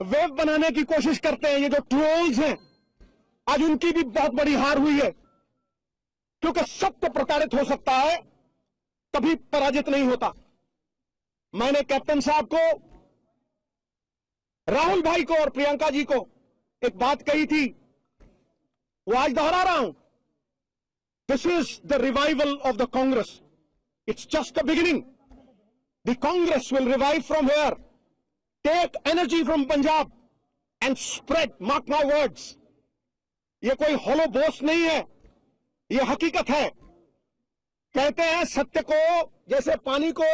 Wave बनाने की कोशिश करते हैं, ये जो ट्रोल्स हैं, आज उनकी भी बहुत बड़ी हार हुई है, क्योंकि सत्य प्रताड़ित हो सकता है, कभी पराजित नहीं होता। मैंने कैप्टन साहब को, राहुल भाई को और प्रियंका जी को एक बात कही थी, वो आज दोहरा रहा हूं। This is the revival of the Congress, it's just the beginning. The Congress will revive from here, take energy from Punjab and spread, mark my words. ये कोई हॉलो बोस्ट नहीं है, ये हकीकत है। कहते हैं सत्य को, जैसे पानी को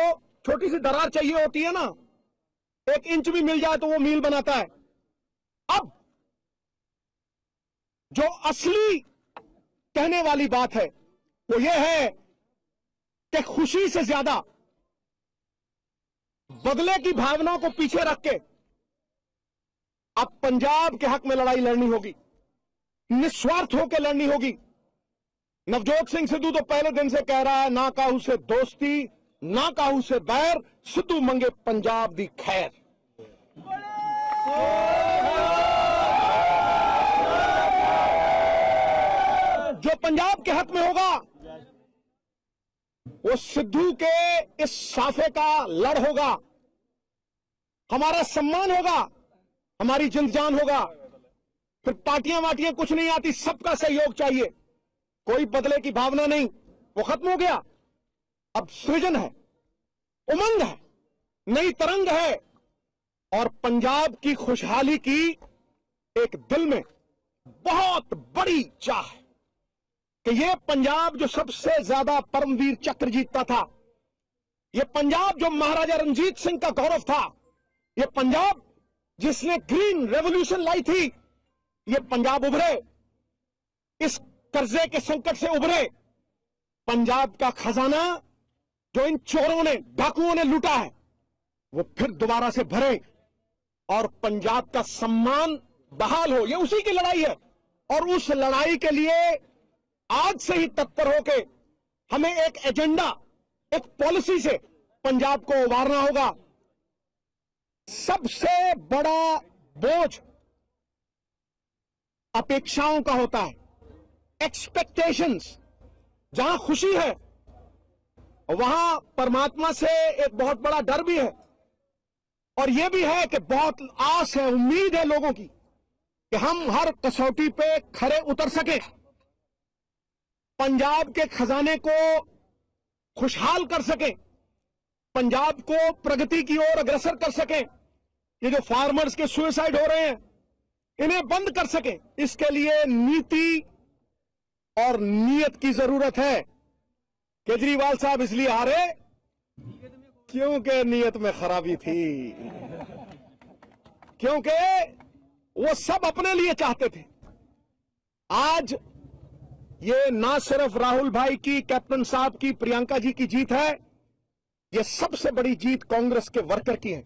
छोटी सी दरार चाहिए होती है ना, 1 इंच भी मिल जाए तो वो मील बनाता है। अब जो असली कहने वाली बात है वो ये है कि खुशी से ज्यादा बदले की भावना को पीछे रख के अब पंजाब के हक में लड़ाई लड़नी होगी, निस्वार्थ होकर लड़नी होगी। नवजोत सिंह सिद्धू तो पहले दिन से कह रहा है, ना काहू से दोस्ती ना काहू से बैर, सिद्धू मंगे पंजाब दी खैर। जो पंजाब के हक में होगा वो सिद्धू के इस साफे का लड़ होगा, हमारा सम्मान होगा, हमारी जिंद जान होगा। फिर पार्टियां वाटियां कुछ नहीं आती, सबका सहयोग चाहिए, कोई बदले की भावना नहीं, वो खत्म हो गया। अब सृजन है, उमंग है, नई तरंग है, और पंजाब की खुशहाली की एक दिल में बहुत बड़ी चाह है कि ये पंजाब जो सबसे ज्यादा परमवीर चक्र जीतता था, ये पंजाब जो महाराजा रणजीत सिंह का गौरव था, ये पंजाब जिसने ग्रीन रेवोल्यूशन लाई थी, ये पंजाब उभरे, इस कर्जे के संकट से उभरे। पंजाब का खजाना जो इन चोरों ने, डाकुओं ने लूटा है, वो फिर दोबारा से भरे और पंजाब का सम्मान बहाल हो। ये उसी की लड़ाई है, और उस लड़ाई के लिए आज से ही तत्पर होके हमें एक एजेंडा, एक पॉलिसी से पंजाब को उबारना होगा। सबसे बड़ा बोझ अपेक्षाओं का होता है, एक्सपेक्टेशंस। जहां खुशी है वहां परमात्मा से एक बहुत बड़ा डर भी है, और यह भी है कि बहुत आस है, उम्मीद है लोगों की कि हम हर कसौटी पे खरे उतर सके, पंजाब के खजाने को खुशहाल कर सके, पंजाब को प्रगति की ओर अग्रसर कर सके। ये जो फार्मर्स के सुसाइड हो रहे हैं, इन्हें बंद कर सके, इसके लिए नीति और नीयत की जरूरत है। केजरीवाल साहब इसलिए हारे क्योंकि नीयत में खराबी थी, क्योंकि वो सब अपने लिए चाहते थे। आज ये ना सिर्फ राहुल भाई की, कैप्टन साहब की, प्रियंका जी की जीत है, ये सबसे बड़ी जीत कांग्रेस के वर्कर की है।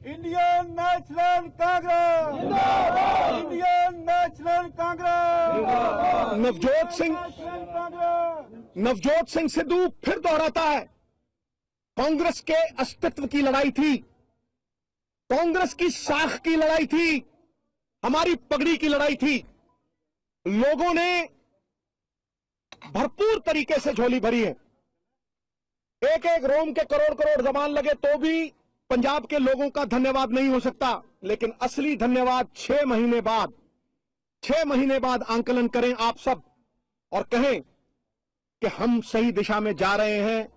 इंडियन नेशनल कांग्रेस जिंदाबाद, इंडियन नेशनल कांग्रेस। नवजोत सिंह सिद्धू फिर दोहराता है, कांग्रेस के अस्तित्व की लड़ाई थी, कांग्रेस की साख की लड़ाई थी, हमारी पगड़ी की लड़ाई थी। लोगों ने भरपूर तरीके से झोली भरी है, एक एक रोम के करोड़ करोड़ जबान लगे तो भी पंजाब के लोगों का धन्यवाद नहीं हो सकता। लेकिन असली धन्यवाद 6 महीने बाद, 6 महीने बाद आंकलन करें आप सब और कहें कि हम सही दिशा में जा रहे हैं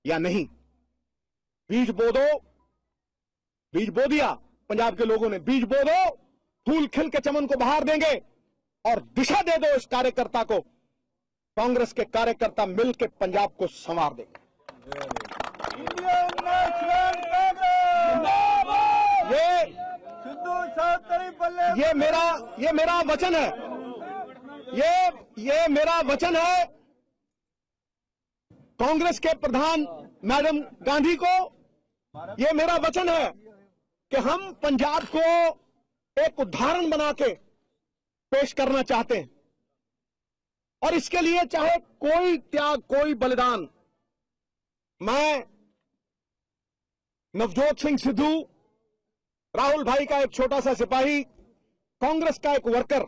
या नहीं। बीज बो दो, बीज बो दिया पंजाब के लोगों ने, बीज बो दो, फूल खिल के चमन को बहार देंगे, और दिशा दे दो इस कार्यकर्ता को। कांग्रेस के कार्यकर्ता मिलकर पंजाब को संवार देंगे। इंडियन नेशनल कांग्रेस जिंदाबाद। सिद्धू साहब तेरी बल्ले। ये मेरा वचन है, ये मेरा वचन है कांग्रेस के प्रधान मैडम गांधी को। ये मेरा वचन है कि हम पंजाब को एक उदाहरण बना के पेश करना चाहते हैं, और इसके लिए चाहे कोई त्याग, कोई बलिदान। मैं नवजोत सिंह सिद्धू, राहुल भाई का एक छोटा सा सिपाही, कांग्रेस का एक वर्कर,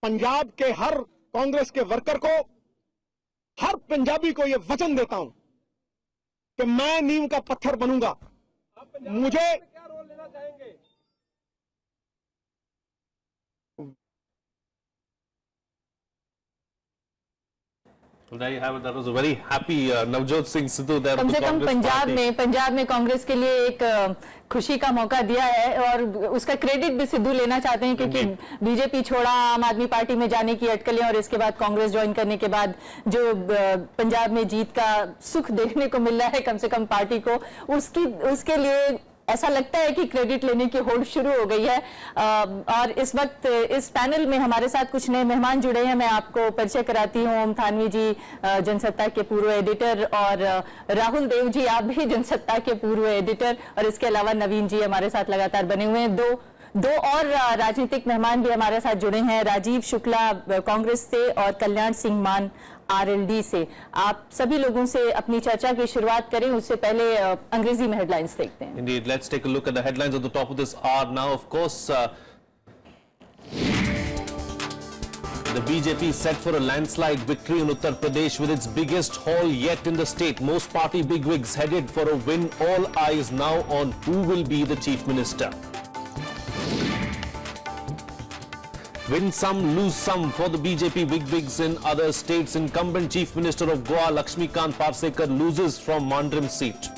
पंजाब के हर कांग्रेस के वर्कर को, हर पंजाबी को यह वचन देता हूं कि मैं नींव का पत्थर बनूंगा। मुझे क्या रोल लेना चाहेंगे? There you have it. That was a very happy Navjot Singh Sidhu there. कम से कम पंजाब में कांग्रेस के लिए एक खुशी का मौका दिया है और उसका क्रेडिट भी सिद्धू लेना चाहते हैं क्योंकि बीजेपी छोड़ा, आम आदमी पार्टी में जाने की अटकलें और इसके बाद कांग्रेस ज्वाइन करने के बाद जो पंजाब में जीत का सुख देखने को मिल रहा है कम से कम पार्टी को, उसके लिए ऐसा लगता है कि क्रेडिट लेने की होड़ शुरू हो गई है। और इस वक्त इस पैनल में हमारे साथ कुछ नए मेहमान जुड़े हैं। मैं आपको परिचय कराती हूं। ओम थानवी जी जनसत्ता के पूर्व एडिटर और राहुल देव जी आप भी जनसत्ता के पूर्व एडिटर, और इसके अलावा नवीन जी हमारे साथ लगातार बने हुए हैं। दो और राजनीतिक मेहमान भी हमारे साथ जुड़े हैं, राजीव शुक्ला कांग्रेस से और कल्याण सिंह मान आरएलडी से। आप सभी लोगों से अपनी चर्चा की शुरुआत करें, उससे पहले अंग्रेजी में हेडलाइंस देखते हैं। Indeed, let's take a look at the headlines at the top of this hour now. Of course, the BJP set for a landslide victory in Uttar Pradesh with its biggest haul yet in the state. Most party bigwigs headed for a win. All eyes now on who will be the chief minister. Win some, lose some for the BJP bigwigs in other states. Incumbent Chief Minister of Goa, Lakshmikant Parsekar, loses from Mandrim seat.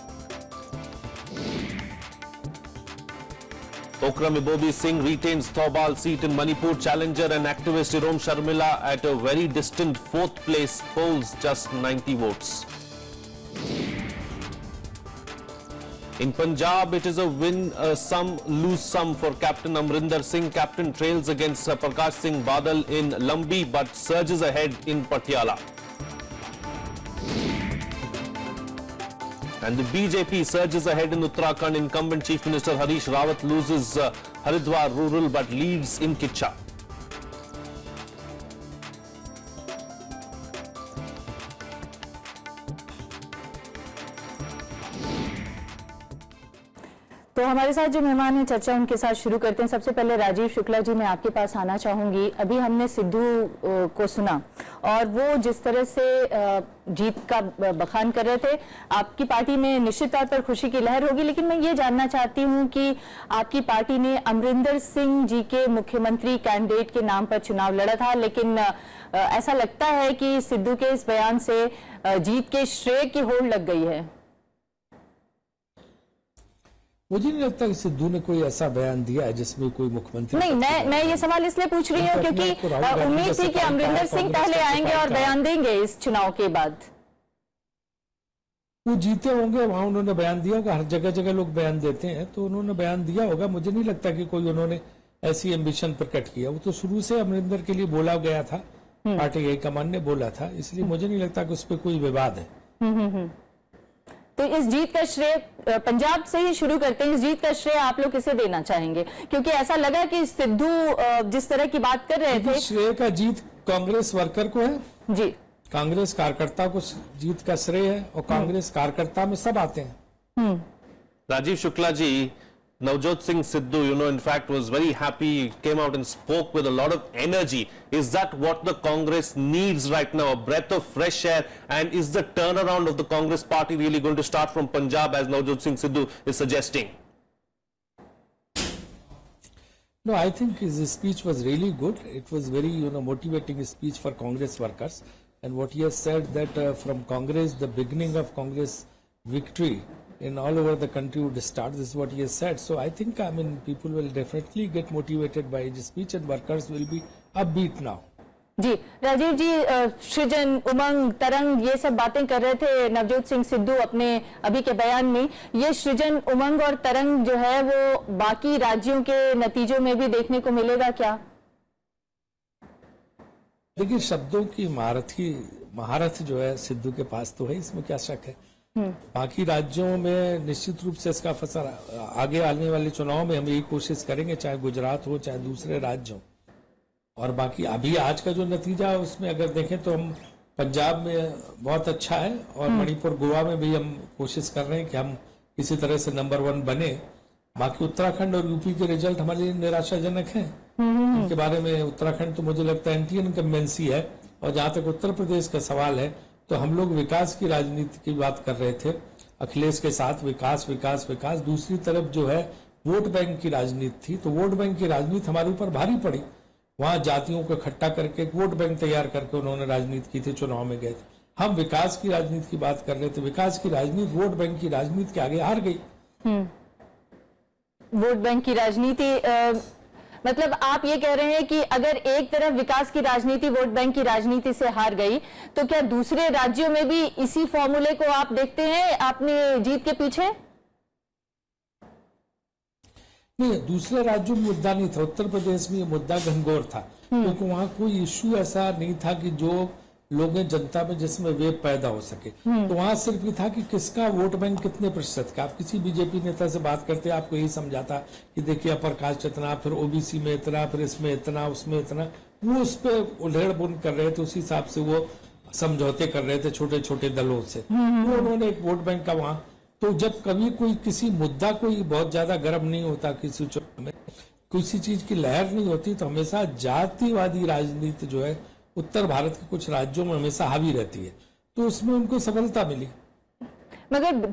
Okram Ibobi Singh retains Thobal seat in Manipur. Challenger and activist Irom Sharmila at a very distant fourth place, polls just 90 votes. In Punjab, it is a win some, lose some for Captain Amrinder Singh. Captain trails against Prakash Singh Badal in Lambi but surges ahead in Patiala. And the BJP surges ahead in Uttarakhand. Incumbent Chief Minister Harish Rawat loses Haridwar rural but leads in Kitcha. तो हमारे साथ जो मेहमान हैं चर्चा उनके साथ शुरू करते हैं। सबसे पहले राजीव शुक्ला जी, मैं आपके पास आना चाहूंगी। अभी हमने सिद्धू को सुना और वो जिस तरह से जीत का बखान कर रहे थे, आपकी पार्टी में निश्चित तौर पर खुशी की लहर होगी, लेकिन मैं ये जानना चाहती हूं कि आपकी पार्टी ने अमरिंदर सिंह जी के मुख्यमंत्री कैंडिडेट के नाम पर चुनाव लड़ा था, लेकिन ऐसा लगता है कि सिद्धू के इस बयान से जीत के श्रेय की होड़ लग गई है। मुझे नहीं लगता कि सिद्धू ने कोई ऐसा बयान दिया है जिसमें कोई मुख्यमंत्री नहीं, मैं ये सवाल इसलिए पूछ रही हूँ क्योंकि उम्मीद थी कि अमरिंदर सिंह पहले आएंगे और बयान देंगे इस चुनाव के बाद। वो जीते होंगे, वहां उन्होंने बयान दिया होगा। हर जगह जगह लोग बयान देते हैं, तो उन्होंने बयान दिया होगा। मुझे नहीं लगता कि कोई उन्होंने ऐसी एम्बिशन प्रकट किया। वो तो शुरू से अमरिंदर के लिए बोला गया था, पार्टी हाईकमान ने बोला था, इसलिए मुझे नहीं लगता कि उस पर कोई विवाद है। तो इस जीत का श्रेय पंजाब से ही शुरू करते हैं। इस जीत का श्रेय आप लोग किसे देना चाहेंगे? क्योंकि ऐसा लगा कि सिद्धू जिस तरह की बात कर रहे थे, श्रेय का जीत कांग्रेस वर्कर को है जी, कांग्रेस कार्यकर्ता को जीत का श्रेय है, और कांग्रेस कार्यकर्ता में सब आते हैं। Rajiv Shukla ji, Navjot Singh Sidhu, in fact was very happy, came out and spoke with a lot of energy. Is that what the Congress needs right now? A breath of fresh air? And is the turnaround of the Congress party really going to start from Punjab as Navjot Singh Sidhu is suggesting? No, I think his speech was really good. It was very, motivating speech for Congress workers. And what he has said that from Congress, the beginning of Congress victory in all over the country would start. This is what he has said. So I think, people will definitely get motivated by his speech and workers will be upbeat now. जी राजीव जी, सृजन, उमंग, तरंग, ये सब बातें कर रहे थे नवजोत सिंह सिद्धू अपने अभी के बयान में। ये सृजन, उमंग और तरंग जो है वो बाकी राज्यों के नतीजों में भी देखने को मिलेगा क्या? देखिए, शब्दों की महारत जो है सिद्धू के पास तो है, इसमें क्या शक है। बाकी राज्यों में निश्चित रूप से इसका फसर आगे आने वाले चुनाव में हम यही कोशिश करेंगे, चाहे गुजरात हो चाहे दूसरे राज्य हो। और बाकी अभी आज का जो नतीजा है उसमें अगर देखें तो हम पंजाब में बहुत अच्छा है, और मणिपुर, गोवा में भी हम कोशिश कर रहे हैं कि हम किसी तरह से नंबर 1 बने। बाकी उत्तराखंड और यूपी के रिजल्ट हमारे लिए निराशाजनक हैं। इनके बारे में उत्तराखंड तो मुझे लगता है एंटी इनकम्बेंसी है, और जहां तक उत्तर प्रदेश का सवाल है तो हम लोग विकास की राजनीति की बात कर रहे थे अखिलेश के साथ, विकास विकास विकास। दूसरी तरफ जो है वोट बैंक की राजनीति थी, तो वोट बैंक की राजनीति हमारे ऊपर भारी पड़ी। वहां जातियों को इकट्ठा करके एक वोट बैंक तैयार करके उन्होंने राजनीति की थी, चुनाव में गए थे। हम विकास की राजनीति की बात कर रहे थे, विकास की राजनीति वोट बैंक की राजनीति के आगे हार गई। वोट बैंक की राजनीति मतलब आप ये कह रहे हैं कि अगर एक तरफ विकास की राजनीति वोट बैंक की राजनीति से हार गई, तो क्या दूसरे राज्यों में भी इसी फॉर्मूले को आप देखते हैं आपने जीत के पीछे? नहीं, दूसरे राज्यों में मुद्दा नहीं था, उत्तर प्रदेश में ये मुद्दा घनघोर था, क्योंकि वहां कोई इश्यू ऐसा नहीं था कि जो लोगों जनता में जिसमें वेब पैदा हो सके। तो वहां सिर्फ ये था कि किसका वोट बैंक कितने प्रतिशत का। आप किसी बीजेपी नेता से बात करते आपको यही समझाता कि देखिए अपर कास्ट इतना, फिर ओबीसी में इतना, फिर इसमें इतना, उसमें इतना। वो उस पर उधेड़ बुन कर रहे थे, उसी हिसाब से वो समझौते कर रहे थे छोटे छोटे दलों से। तो उन्होंने एक वोट बैंक का वहां, तो जब कभी कोई किसी मुद्दा कोई बहुत ज्यादा गर्म नहीं होता, किसी चुनाव में किसी चीज की लहर नहीं होती, तो हमेशा जातिवादी राजनीति जो है उत्तर भारत के कुछ राज्यों में हमेशा हावी रहती है, तो उसमें उनको सफलता मिली। मगर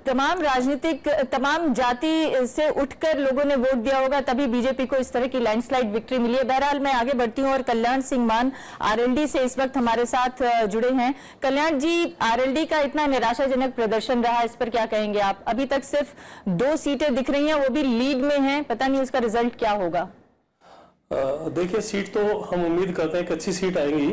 तमाम जाति से उठकर लोगों ने वोट दिया होगा, तभी बीजेपी को इस तरह की लैंडस्लाइड विक्ट्री मिली है। बहरहाल मैं आगे बढ़ती हूं और कल्याण सिंह मान आरएलडी से इस वक्त हमारे साथ जुड़े हैं। कल्याण जी, आरएलडी का इतना निराशाजनक प्रदर्शन रहा, इस पर क्या कहेंगे आप? अभी तक सिर्फ 2 सीटें दिख रही हैं, वो भी लीड में हैं, पता नहीं उसका रिजल्ट क्या होगा। देखिए, सीट तो हम उम्मीद करते हैं कि अच्छी सीट आएंगी,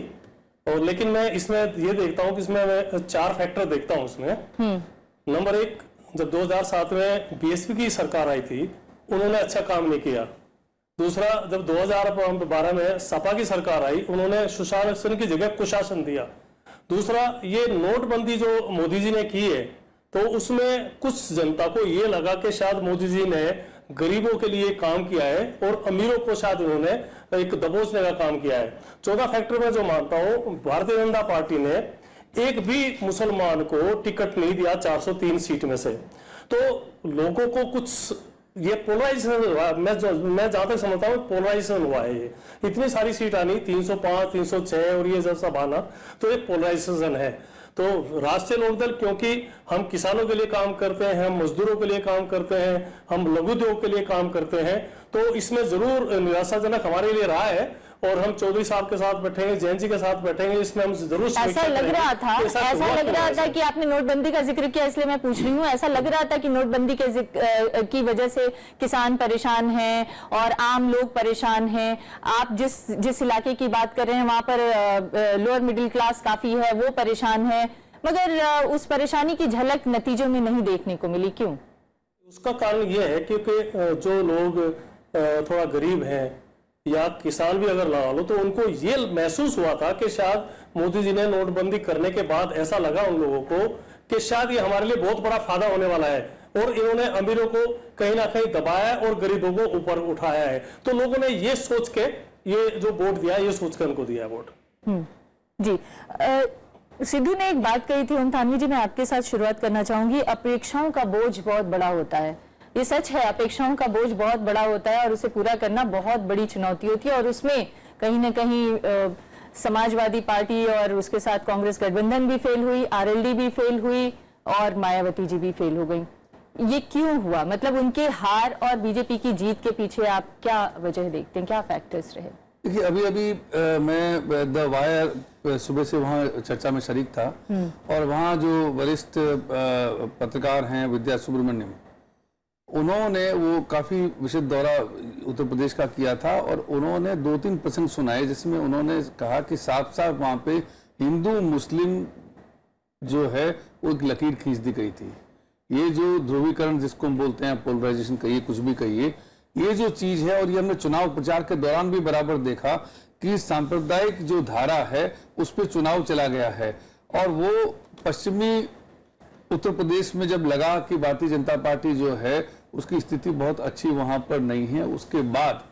और लेकिन मैं इसमें ये देखता हूँ कि इसमें मैं 4 फैक्टर देखता हूँ इसमें। नंबर 1, जब 2007 में बीएसपी की सरकार आई थी, उन्होंने अच्छा काम नहीं किया। दूसरा, जब 2012 में सपा की सरकार आई, उन्होंने सुशासन की जगह कुशासन दिया। दूसरा, ये नोटबंदी जो मोदी जी ने की है, तो उसमें कुछ जनता को ये लगा कि शायद मोदी जी ने गरीबों के लिए काम किया है और अमीरों को शायद उन्होंने एक दबोचने का काम किया है। 14 फैक्टर में जो मानता हूं, भारतीय जनता पार्टी ने एक भी मुसलमान को टिकट नहीं दिया 403 सीट में से। तो लोगों को कुछ ये पोलराइजेशन हुआ, मैं जहां तक समझता हूँ पोलराइजेशन हुआ है। ये इतनी सारी सीट आनी 305, 306 और ये जैसा बहाना, तो ये पोलराइजेशन है। तो राष्ट्रीय लोकदल, क्योंकि हम किसानों के लिए काम करते हैं, हम मजदूरों के लिए काम करते हैं, हम लघु उद्योग के लिए काम करते हैं, तो इसमें जरूर निराशाजनक हमारे लिए रहा है। और हम चौधरी साहब के साथ बैठेंगे, जैन जी के साथ बैठेंगे, इसमें हम जरूर ऐसा लग रहा था कि आपने नोटबंदी का जिक्र किया, इसलिए मैं पूछ रही हूँ। ऐसा लग रहा था कि नोटबंदी की वजह से किसान परेशान हैं और आम लोग परेशान हैं। आप जिस इलाके की बात कर रहे हैं वहां पर लोअर मिडिल क्लास काफी है, वो परेशान है, मगर उस परेशानी की झलक नतीजों में नहीं देखने को मिली। क्यों? उसका कारण यह है क्योंकि जो लोग थोड़ा गरीब हैं या किसान भी अगर लगा लो, तो उनको ये महसूस हुआ था कि शायद मोदी जी ने नोटबंदी करने के बाद ऐसा लगा उन लोगों को कि शायद ये हमारे लिए बहुत बड़ा फायदा होने वाला है, और इन्होंने अमीरों को कहीं ना कहीं दबाया और गरीबों को ऊपर उठाया है। तो लोगों ने ये सोच के ये जो वोट दिया, ये सोच के उनको दिया वोट। जी, सिद्धू ने एक बात कही थी, उनथानवी जी, मैं आपके साथ शुरुआत करना चाहूंगी। अपेक्षाओं का बोझ बहुत बड़ा होता है, ये सच है, अपेक्षाओं का बोझ बहुत बड़ा होता है और उसे पूरा करना बहुत बड़ी चुनौती होती है। और उसमें कहीं ना कहीं समाजवादी पार्टी और उसके साथ कांग्रेस गठबंधन भी फेल हुई, आरएलडी भी फेल हुई और मायावती जी भी फेल हो गई। ये क्यों हुआ? मतलब उनके हार और बीजेपी की जीत के पीछे आप क्या वजह देखते हैं, क्या फैक्टर्स रहे? देखिए, अभी मैं द वायर सुबह से वहाँ चर्चा में शरीक था, और वहाँ जो वरिष्ठ पत्रकार हैं विद्या सुब्रमण्यम, उन्होंने वो काफी विशद दौरा उत्तर प्रदेश का किया था, और उन्होंने 2-3 प्रसंग सुनाए जिसमें उन्होंने कहा कि साफ साफ वहां पे हिंदू मुस्लिम जो है वो एक लकीर खींच दी गई थी। ये जो ध्रुवीकरण जिसको हम बोलते हैं, पोलराइजेशन कहिए, कुछ भी कहिए, ये जो चीज है, और ये हमने चुनाव प्रचार के दौरान भी बराबर देखा कि सांप्रदायिक जो धारा है उस पर चुनाव चला गया है। और वो पश्चिमी उत्तर प्रदेश में जब लगा कि भारतीय जनता पार्टी जो है उसकी स्थिति बहुत अच्छी वहां पर नहीं है, उसके बाद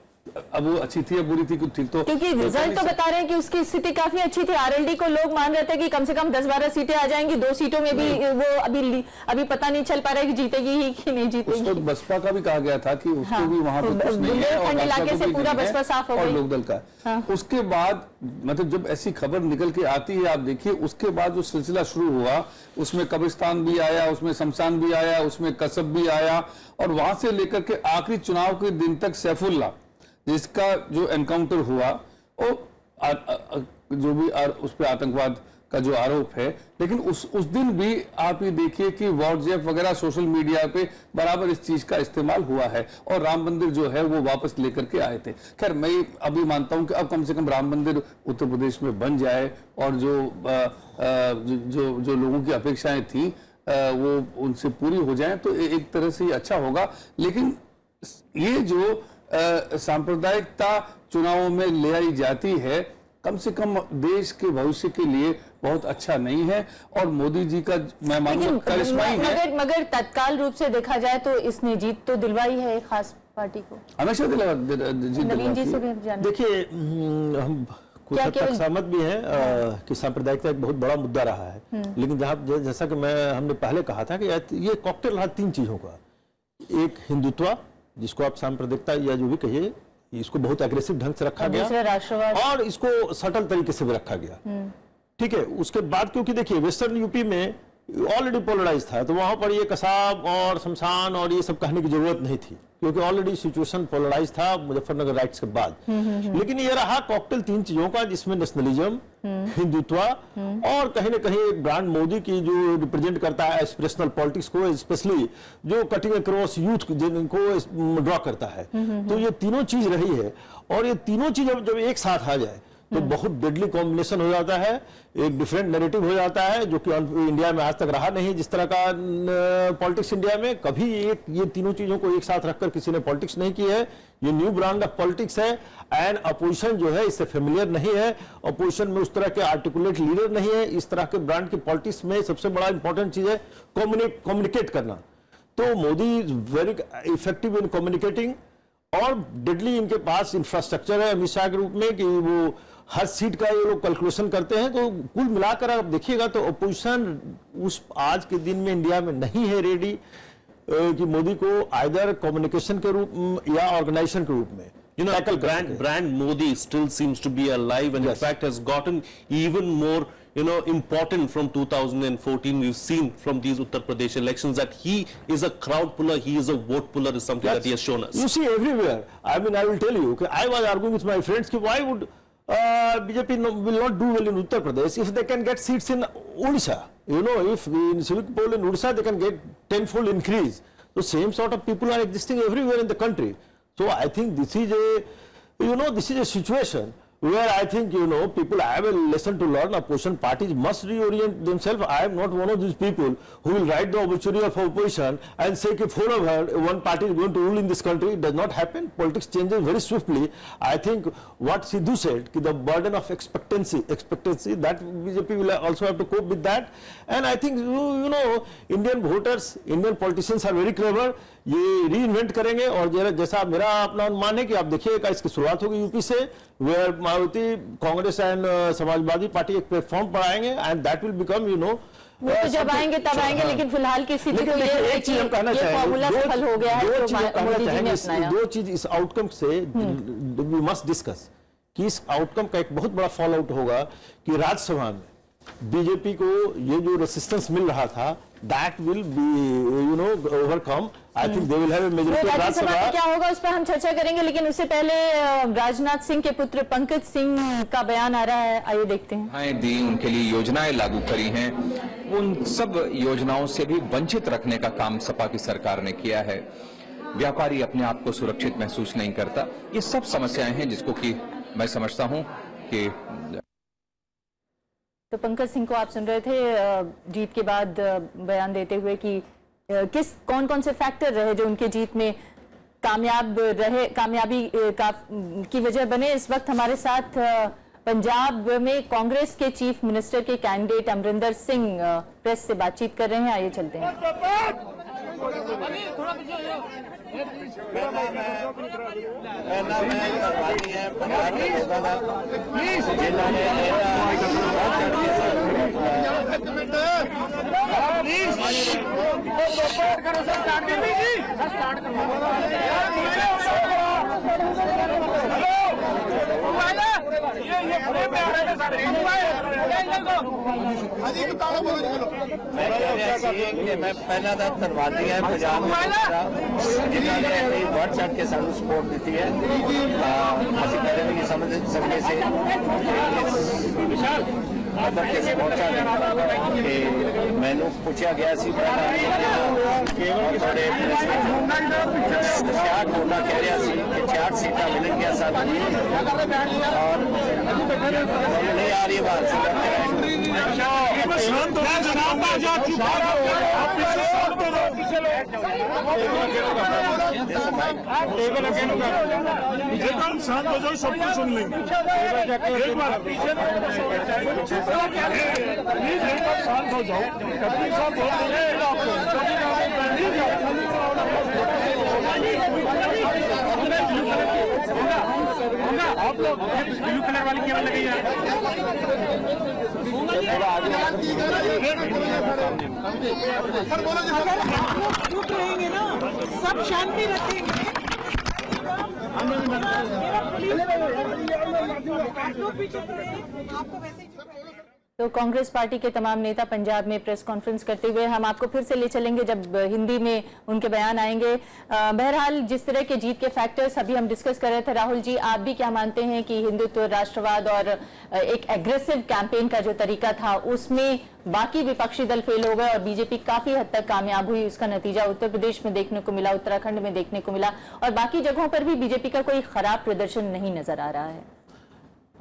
अब वो अच्छी थी या बुरी थी, कुछ ठीक तो क्योंकि रिजल्ट तो बता रहे हैं कि उसकी स्थिति काफी अच्छी थी। आरएलडी को लोग मान रहे थे कि कम से कम 10-12 सीटें आ जाएंगी, 2 सीटों में भी वो अभी पता नहीं चल पा रहा है कि जीतेगी ही कि नहीं जीतेगी। उसको बसपा का भी कहा गया था कि उसको भी वहां पे कुछ नहीं है, और इलाके से पूरा बसपा साफ हो और गई। लोकदल का। उसके बाद मतलब जब ऐसी खबर निकल के आती है, आप देखिए उसके बाद जो सिलसिला शुरू हुआ, उसमें कब्रिस्तान भी आया, उसमें शमशान भी आया, उसमें कसब भी आया, और वहां से लेकर के आखिरी चुनाव के दिन तक सैफुल्ला जिसका जो एनकाउंटर हुआ, वो जो भी उस पर आतंकवाद का जो आरोप है, लेकिन उस दिन भी आप ये देखिए कि व्हाट्सएप वगैरह सोशल मीडिया पे बराबर इस चीज का इस्तेमाल हुआ है, और राम मंदिर जो है वो वापस लेकर के आए थे। खैर मैं अभी मानता हूं कि अब कम से कम राम मंदिर उत्तर प्रदेश में बन जाए, और जो लोगों की अपेक्षाएं थी वो उनसे पूरी हो जाए, तो एक तरह से ये अच्छा होगा। लेकिन ये जो सांप्रदायिकता चुनावों में ले आई जाती है, कम से कम देश के भविष्य के लिए बहुत अच्छा नहीं है, और मोदी जी का मैं मानूंगा करिश्मा ही है। मगर तत्काल रूप से देखा जाए तो इसने जीत तो दिलवाई है एक खास पार्टी को, हमेशा नवीन जी से भी हम जानते हैं। देखिए हम कुछ हद तक सहमत भी हैं कि सांप्रदायिकता एक बहुत बड़ा मुद्दा रहा है, लेकिन जैसा कि हमने पहले कहा था कि ये कॉकटेल रहा 3 चीजों का। एक हिंदुत्व, जिसको आप सांप्रदायिकता या जो भी कहिए, इसको बहुत एग्रेसिव ढंग से रखा गया, राष्ट्रवाद, और इसको सटल तरीके से भी रखा गया। ठीक है, उसके बाद क्योंकि देखिए वेस्टर्न यूपी में ऑलरेडी पोलराइज था, तो वहां पर ये कसाब और शमशान और ये सब कहने की जरूरत नहीं थी, क्योंकि ऑलरेडी सिचुएशन पोलराइज था मुजफ्फरनगर राइट्स के बाद। लेकिन ये रहा कॉकटेल 3 चीजों का, जिसमें नेशनलिज्म, हिंदुत्व, और कहीं ना कहीं एक ब्रांड मोदी की जो रिप्रेजेंट करता है एस्पिरेशनल पॉलिटिक्स को, स्पेशली जो कटिंग अक्रॉस यूथ जिनको ड्रॉ करता है। तो ये तीनों चीज रही है, और ये तीनों चीज जब एक साथ आ जाए तो बहुत डेडली कॉम्बिनेशन हो जाता है, एक डिफरेंट नैरेटिव हो जाता है, जो कि इंडिया में आज तक रहा नहीं। जिस तरह का पॉलिटिक्स इंडिया में कभी ये तीनों चीजों को एक साथ रखकर किसी ने पॉलिटिक्स नहीं की है। ये न्यू ब्रांड ऑफ पॉलिटिक्स है, एंड अपोजिशन जो है इससे फेमिलियर नहीं है। अपोजिशन में उस तरह के आर्टिकुलेट लीडर नहीं है। इस तरह के ब्रांड की पॉलिटिक्स में सबसे बड़ा इंपॉर्टेंट चीज है कम्युनिकेट करना। तो Modi is very effective in communicating, और डेडली इनके पास इंफ्रास्ट्रक्चर है अमित शाह के रूप में कि वो हर सीट का ये लोग कैलकुलेशन करते हैं। तो कुल मिलाकर आप देखिएगा तो अपोजिशन उस आज के दिन में इंडिया में नहीं है रेडी कि मोदी को आइदर कम्युनिकेशन के रूप या ऑर्गेनाइजेशन के रूप में, You know, brand Modi still seems to be alive, and in fact has gotten even more, important from 2014. We've seen from these Uttar Pradesh elections that he is a crowd puller, he is a vote puller, is something that he has shown us. You see everywhere. I mean, I will tell you, okay, I was arguing with my friends, why would BJP will not do well in Uttar Pradesh if they can get seats in Odisha? If in civic poll in Odisha they can get 10-fold increase. The same sort of people are existing everywhere in the country. So I think this is a situation where I think, people have a lesson to learn. Opposition parties must reorient themselves. I am not one of these people who will write the obituary of opposition and say that forever one party is going to rule in this country. It does not happen. Politics changes very swiftly. I think what Sidhu said, the burden of expectancy, that BJP will also have to cope with that. And I think, Indian voters, Indian politicians are very clever. ये reinvent करेंगे, और जैसा मेरा अपना अनुमान है कि आप देखिएगा इसकी शुरुआत होगी यूपी से, where Mayawati, Congress and Samajwadi party एक प्लेटफॉर्म पर आएंगे, एंड दैट विल बिकम वो तो जब आएंगे तब आएंगे, लेकिन फिलहाल की स्थिति तो ये है कि ये फॉर्मूला सफल हो गया है जो मोदी जी ने अपनाया। 2 चीज इस आउटकम से वी मस्ट डिस्कस कि इस आउटकम का एक बहुत बड़ा फॉल आउट होगा कि राज्यसभा में बीजेपी को ये जो रेसिस्टेंस मिल रहा था, that will be overcome. I think they will have a majority of Rajya Sabha. क्या होगा उस पर हम चर्चा करेंगे, लेकिन उससे पहले राजनाथ सिंह के पुत्र पंकज सिंह का बयान आ रहा है, आइए देखते हैं। दी उनके लिए योजनाएं लागू करी हैं, उन सब योजनाओं से भी वंचित रखने का काम सपा की सरकार ने किया है। व्यापारी अपने आप को सुरक्षित महसूस नहीं करता। ये सब समस्याएं हैं जिसको कि मैं समझता हूं कि तो पंकज सिंह को आप सुन रहे थे जीत के बाद बयान देते हुए कि कौन कौन से फैक्टर रहे जो उनके जीत में कामयाबी की वजह बने। इस वक्त हमारे साथ पंजाब में कांग्रेस के चीफ मिनिस्टर के कैंडिडेट अमरिंदर सिंह प्रेस से बातचीत कर रहे हैं, आइए चलते हैं। पहला मैं करवानी है पंजाब के लोगों का जिन्होंने मैं पहला था धन्यवादी है पंजाब जिन्होंने बढ़ चढ़ के सानू सपोर्ट दी है असं कदे भी नहीं समझ सकते से पहुंचा मैनू पूछा गया थोड़े 66 वोटा कह रहा 66 सीटा मिल गया सानू और नहीं आ रही बात शांत हो जाओ, सब कुछ सुन लेंगे। एक बार प्लीज एक बार शांत हो जाओ। कपिल साहब बोल रहे हैं आप लोग ब्लू कलर वाली केवल लगी है। चुप रहेंगे ना, सब शांति रखेंगे। तो कांग्रेस पार्टी के तमाम नेता पंजाब में प्रेस कॉन्फ्रेंस करते हुए हम आपको फिर से ले चलेंगे जब हिंदी में उनके बयान आएंगे। बहरहाल जिस तरह के जीत के फैक्टर्स अभी हम डिस्कस कर रहे थे, राहुल जी आप भी क्या मानते हैं कि हिंदुत्व, राष्ट्रवाद और एक एग्रेसिव कैंपेन का जो तरीका था उसमें बाकी विपक्षी दल फेल हो गए और बीजेपी काफी हद तक कामयाब हुई? उसका नतीजा उत्तर प्रदेश में देखने को मिला, उत्तराखंड में देखने को मिला और बाकी जगहों पर भी बीजेपी का कोई खराब प्रदर्शन नहीं नजर आ रहा है।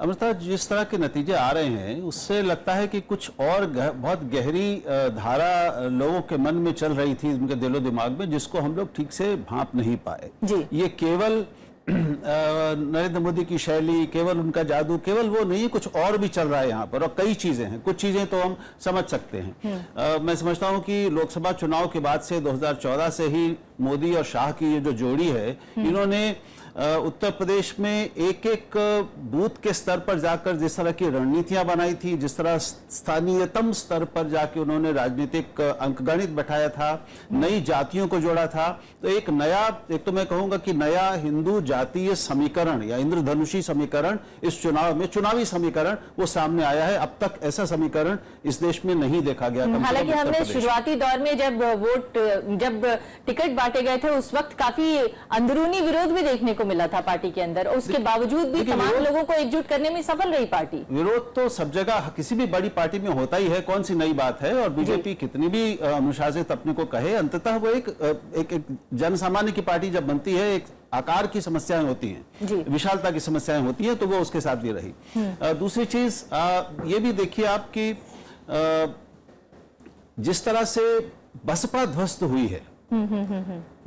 अमृता, जिस तरह के नतीजे आ रहे हैं उससे लगता है कि कुछ और बहुत गहरी धारा लोगों के मन में चल रही थी, उनके दिलो दिमाग में, जिसको हम लोग ठीक से भांप नहीं पाए। ये केवल नरेंद्र मोदी की शैली, केवल उनका जादू, केवल वो नहीं, कुछ और भी चल रहा है यहाँ पर और कई चीजें हैं। कुछ चीजें तो हम समझ सकते हैं। मैं समझता हूँ कि लोकसभा चुनाव के बाद से 2014 से ही मोदी और शाह की ये जो जोड़ी है, इन्होंने उत्तर प्रदेश में एक एक बूथ के स्तर पर जाकर जिस तरह की रणनीतियां बनाई थी, जिस तरह स्थानीयतम स्तर पर जाके उन्होंने राजनीतिक अंकगणित बैठाया था, नई जातियों को जोड़ा था, तो एक तो मैं कहूंगा कि नया हिंदू जातीय समीकरण या इंद्रधनुषी समीकरण इस चुनाव में, चुनावी समीकरण वो सामने आया है। अब तक ऐसा समीकरण इस देश में नहीं देखा गया। हालांकि हमने शुरुआती दौर में जब टिकट बांटे गए थे उस वक्त काफी अंदरूनी विरोध भी देखने को मिला था पार्टी के अंदर, उसके बावजूद भी तमाम लोगों को एकजुट करने में सफल रही पार्टी। विरोध तो सब जगह किसी भी बड़ी पार्टी में होता ही है, कौन सी नई बात है। और बीजेपी कितनी भी अनुशासित अपने को कहे, अंततः वो एक जन सामान्य की पार्टी जब बनती है, एक आकार की समस्याएं होती हैं, विशालता की समस्याएं होती हैं, तो वो उसके साथ भी रही। दूसरी चीज ये भी देखिए आप कि जिस तरह से बसपा ध्वस्त हुई है,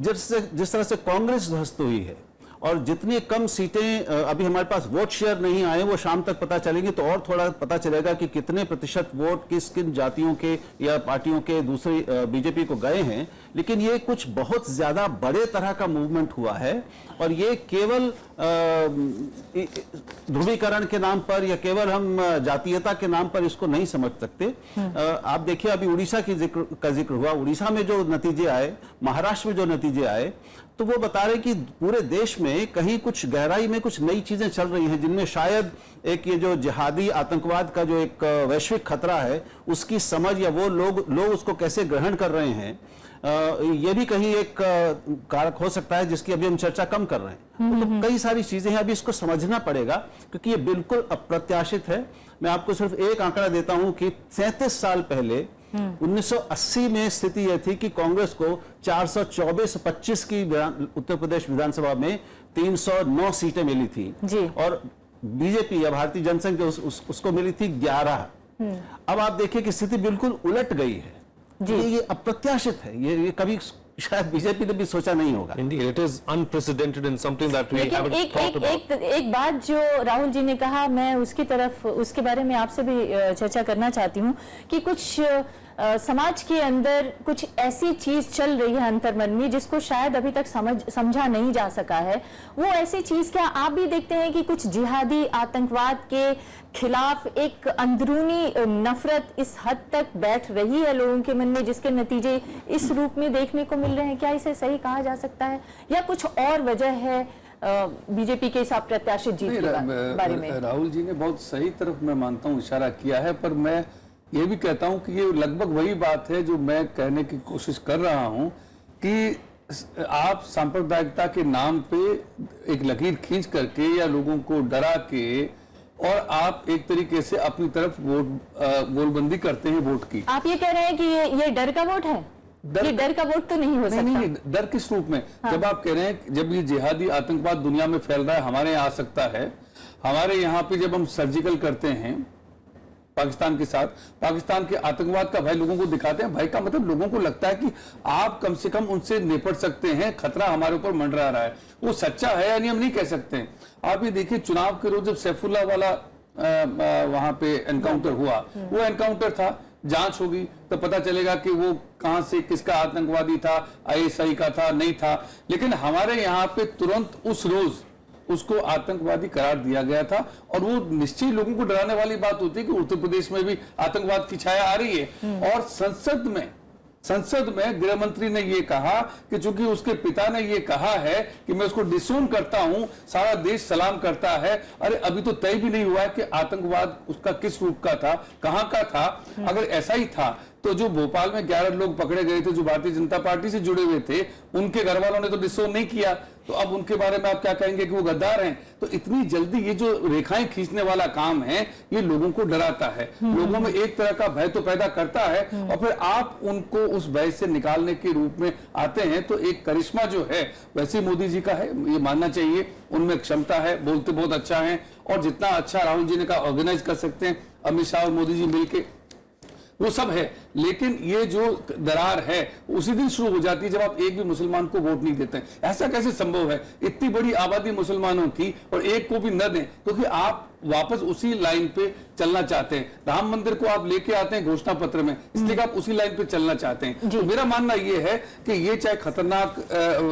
जिस तरह से कांग्रेस ध्वस्त हुई है, और जितनी कम सीटें अभी हमारे पास वोट शेयर नहीं आए, वो शाम तक पता चलेंगे तो और थोड़ा पता चलेगा कि कितने प्रतिशत वोट किन जातियों के या पार्टियों के दूसरी बीजेपी को गए हैं। लेकिन ये कुछ बहुत ज्यादा बड़े तरह का मूवमेंट हुआ है और ये केवल ध्रुवीकरण के नाम पर या केवल हम जातीयता के नाम पर इसको नहीं समझ सकते। आप देखिए अभी उड़ीसा का जिक्र हुआ, उड़ीसा में जो नतीजे आए, महाराष्ट्र में जो नतीजे आए, तो वो बता रहे कि पूरे देश में कहीं कुछ गहराई में कुछ नई चीजें चल रही हैं, जिनमें शायद एक ये जो जिहादी आतंकवाद का जो एक वैश्विक खतरा है उसकी समझ या वो लोग उसको कैसे ग्रहण कर रहे हैं, ये भी कहीं एक कारक हो सकता है जिसकी अभी हम चर्चा कम कर रहे हैं। तो कई सारी चीजें हैं, अभी इसको समझना पड़ेगा क्योंकि ये बिल्कुल अप्रत्याशित है। मैं आपको सिर्फ एक आंकड़ा देता हूं कि 37 साल पहले 1980 में स्थिति यह थी कि कांग्रेस को 424-25 की उत्तर प्रदेश विधानसभा में 309 सीटें मिली थी और बीजेपी या भारतीय जनसंघ उसको मिली थी 11। अब आप देखिए कि स्थिति बिल्कुल उलट गई है। ये अप्रत्याशित है, ये कभी शायद बीजेपी ने भी सोचा नहीं होगा। Indeed, it is unprecedented in something that we haven't thought about. एक बात जो राहुल जी ने कहा, मैं उसके बारे में आपसे भी चर्चा करना चाहती हूँ कि कुछ समाज के अंदर कुछ ऐसी चीज चल रही है अंतर्मन में जिसको शायद अभी तक समझा नहीं जा सका है। वो ऐसी चीज क्या आप भी देखते हैं कि कुछ जिहादी आतंकवाद के खिलाफ एक अंदरूनी नफरत इस हद तक बैठ रही है लोगों के मन में, जिसके नतीजे इस रूप में देखने को मिल रहे हैं? क्या इसे सही कहा जा सकता है या कुछ और वजह है बीजेपी के इस अप्रत्याशित जीत के बारे में? राहुल जी ने बहुत सही तरफ मैं मानता हूँ इशारा किया है, पर मैं ये भी कहता हूँ कि ये लगभग वही बात है जो मैं कहने की कोशिश कर रहा हूँ कि आप सांप्रदायिकता के नाम पे एक लकीर खींच करके या लोगों को डरा के और आप एक तरीके से अपनी तरफ गोलबंदी करते हैं वोट की। आप ये कह रहे हैं कि ये डर का वोट है? ये डर का वोट तो नहीं हो सकता। नहीं, डर किस रूप में? हाँ। जब आप कह रहे हैं जब ये जिहादी आतंकवाद दुनिया में फैल रहा है, हमारे यहाँ आ सकता है, हमारे यहाँ पे जब हम सर्जिकल करते हैं पाकिस्तान के साथ, पाकिस्तान के आतंकवाद का भय लोगों को दिखाते हैं, भय का मतलब लोगों को लगता है कि आप कम से कम उनसे निपट सकते हैं, खतरा हमारे ऊपर मंडरा रहा है। वो सच्चा है या नहीं हम नहीं कह सकते। आप ये देखिए चुनाव के रोज जब सैफुल्लाह वाला वहां पे एनकाउंटर हुआ, वो एनकाउंटर था, जांच होगी तो पता चलेगा कि वो कहां से किसका आतंकवादी था, आईएसआई का था, नहीं था। लेकिन हमारे यहाँ पे तुरंत उस रोज उसको आतंकवादी करार दिया गया था और वो निश्चय लोगों को डराने वाली बात होती है कि उत्तर प्रदेश में भी आतंकवाद की छाया आ रही है। और संसद में गृह मंत्री ने ये कहा कि चूंकि उसके पिता ने ये कहा है कि मैं उसको डिसोन करता हूं, सारा देश सलाम करता है। अरे अभी तो तय भी नहीं हुआ है कि आतंकवाद उसका किस रूप का था, कहां का था। अगर ऐसा ही था तो जो भोपाल में 11 लोग पकड़े गए थे जो भारतीय जनता पार्टी से जुड़े हुए थे, उनके घर वालों ने तो डिसोन नहीं किया, तो अब उनके बारे में आप क्या कहेंगे कि वो गद्दार हैं? तो इतनी जल्दी ये जो रेखाएं खींचने वाला काम है ये लोगों को डराता है, लोगों में एक तरह का भय तो पैदा करता है और फिर आप उनको उस भय से निकालने के रूप में आते हैं। तो एक करिश्मा जो है वैसे मोदी जी का है, ये मानना चाहिए, उनमें क्षमता है, बोलते बहुत अच्छा है और जितना अच्छा राहुल जी ने कहा ऑर्गेनाइज कर सकते हैं अमित शाह और मोदी जी मिलके, वो सब है। लेकिन ये जो दरार है उसी दिन शुरू हो जाती है जब आप एक भी मुसलमान को वोट नहीं देते हैं। ऐसा कैसे संभव है? इतनी बड़ी आबादी मुसलमानों की और एक को भी न दें, क्योंकि आप वापस उसी लाइन पे चलना चाहते हैं। राम मंदिर को आप लेके आते हैं घोषणा पत्र में, इसलिए कि आप उसी लाइन पे चलना चाहते हैं। तो मेरा मानना ये है कि ये चाहे खतरनाक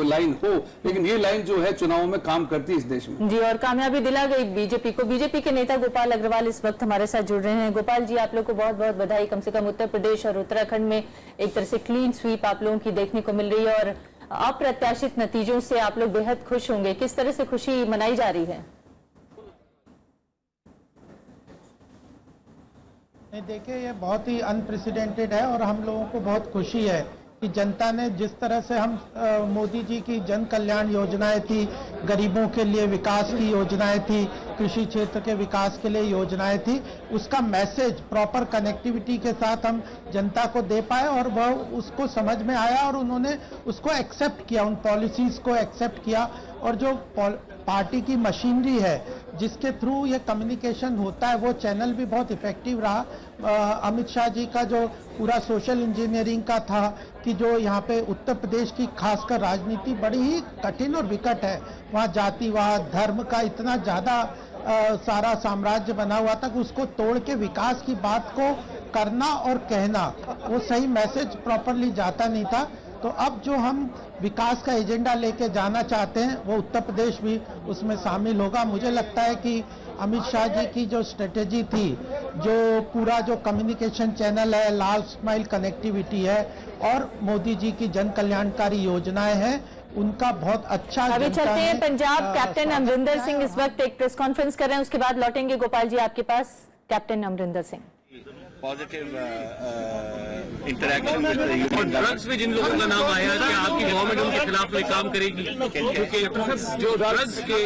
लाइन हो, लेकिन ये लाइन जो है चुनावों में काम करती है इस देश में। जी, और कामयाबी दिला गई बीजेपी को। बीजेपी के नेता गोपाल अग्रवाल इस वक्त हमारे साथ जुड़ रहे हैं। गोपाल जी, आप लोग को बहुत बहुत बधाई। कम से कम उत्तर प्रदेश और उत्तराखंड में एक तरह से क्लीन स्वीप आप लोगों की देखने को मिल रही है और अप्रत्याशित नतीजों से आप लोग बेहद खुश होंगे। किस तरह से खुशी मनाई जा रही है? देखिए, ये बहुत ही अनप्रेसिडेंटेड है और हम लोगों को बहुत खुशी है कि जनता ने जिस तरह से हम मोदी जी की जन कल्याण योजनाएं थी, गरीबों के लिए विकास की योजनाएं थी, कृषि क्षेत्र के विकास के लिए योजनाएं थी, उसका मैसेज प्रॉपर कनेक्टिविटी के साथ हम जनता को दे पाए और वह उसको समझ में आया और उन्होंने उसको एक्सेप्ट किया, उन पॉलिसीज को एक्सेप्ट किया। और जो पार्टी की मशीनरी है जिसके थ्रू ये कम्युनिकेशन होता है वो चैनल भी बहुत इफेक्टिव रहा। अमित शाह जी का जो पूरा सोशल इंजीनियरिंग का था कि जो यहाँ पे उत्तर प्रदेश की खासकर राजनीति बड़ी ही कठिन और विकट है, वहाँ जातिवाद धर्म का इतना ज्यादा सारा साम्राज्य बना हुआ था कि उसको तोड़ के विकास की बात को करना और कहना वो सही मैसेज प्रॉपरली जाता नहीं था। तो अब जो हम विकास का एजेंडा लेके जाना चाहते हैं वो उत्तर प्रदेश भी उसमें शामिल होगा। मुझे लगता है कि अमित शाह जी की जो स्ट्रेटेजी थी, जो पूरा जो कम्युनिकेशन चैनल है, लास्ट माइल कनेक्टिविटी है और मोदी जी की जन कल्याणकारी योजनाएं हैं, उनका बहुत अच्छा। अभी चलते हैं पंजाब। कैप्टन अमरिंदर सिंह इस वक्त एक प्रेस कॉन्फ्रेंस कर रहे हैं, उसके बाद लौटेंगे गोपाल जी आपके पास। Captain Amarinder Singh, positive interaction with drugs में जिन लोगों का नाम आया है, क्या आपकी गवर्नमेंट उनके खिलाफ कोई काम करेगी? क्योंकि जो ड्रग्स के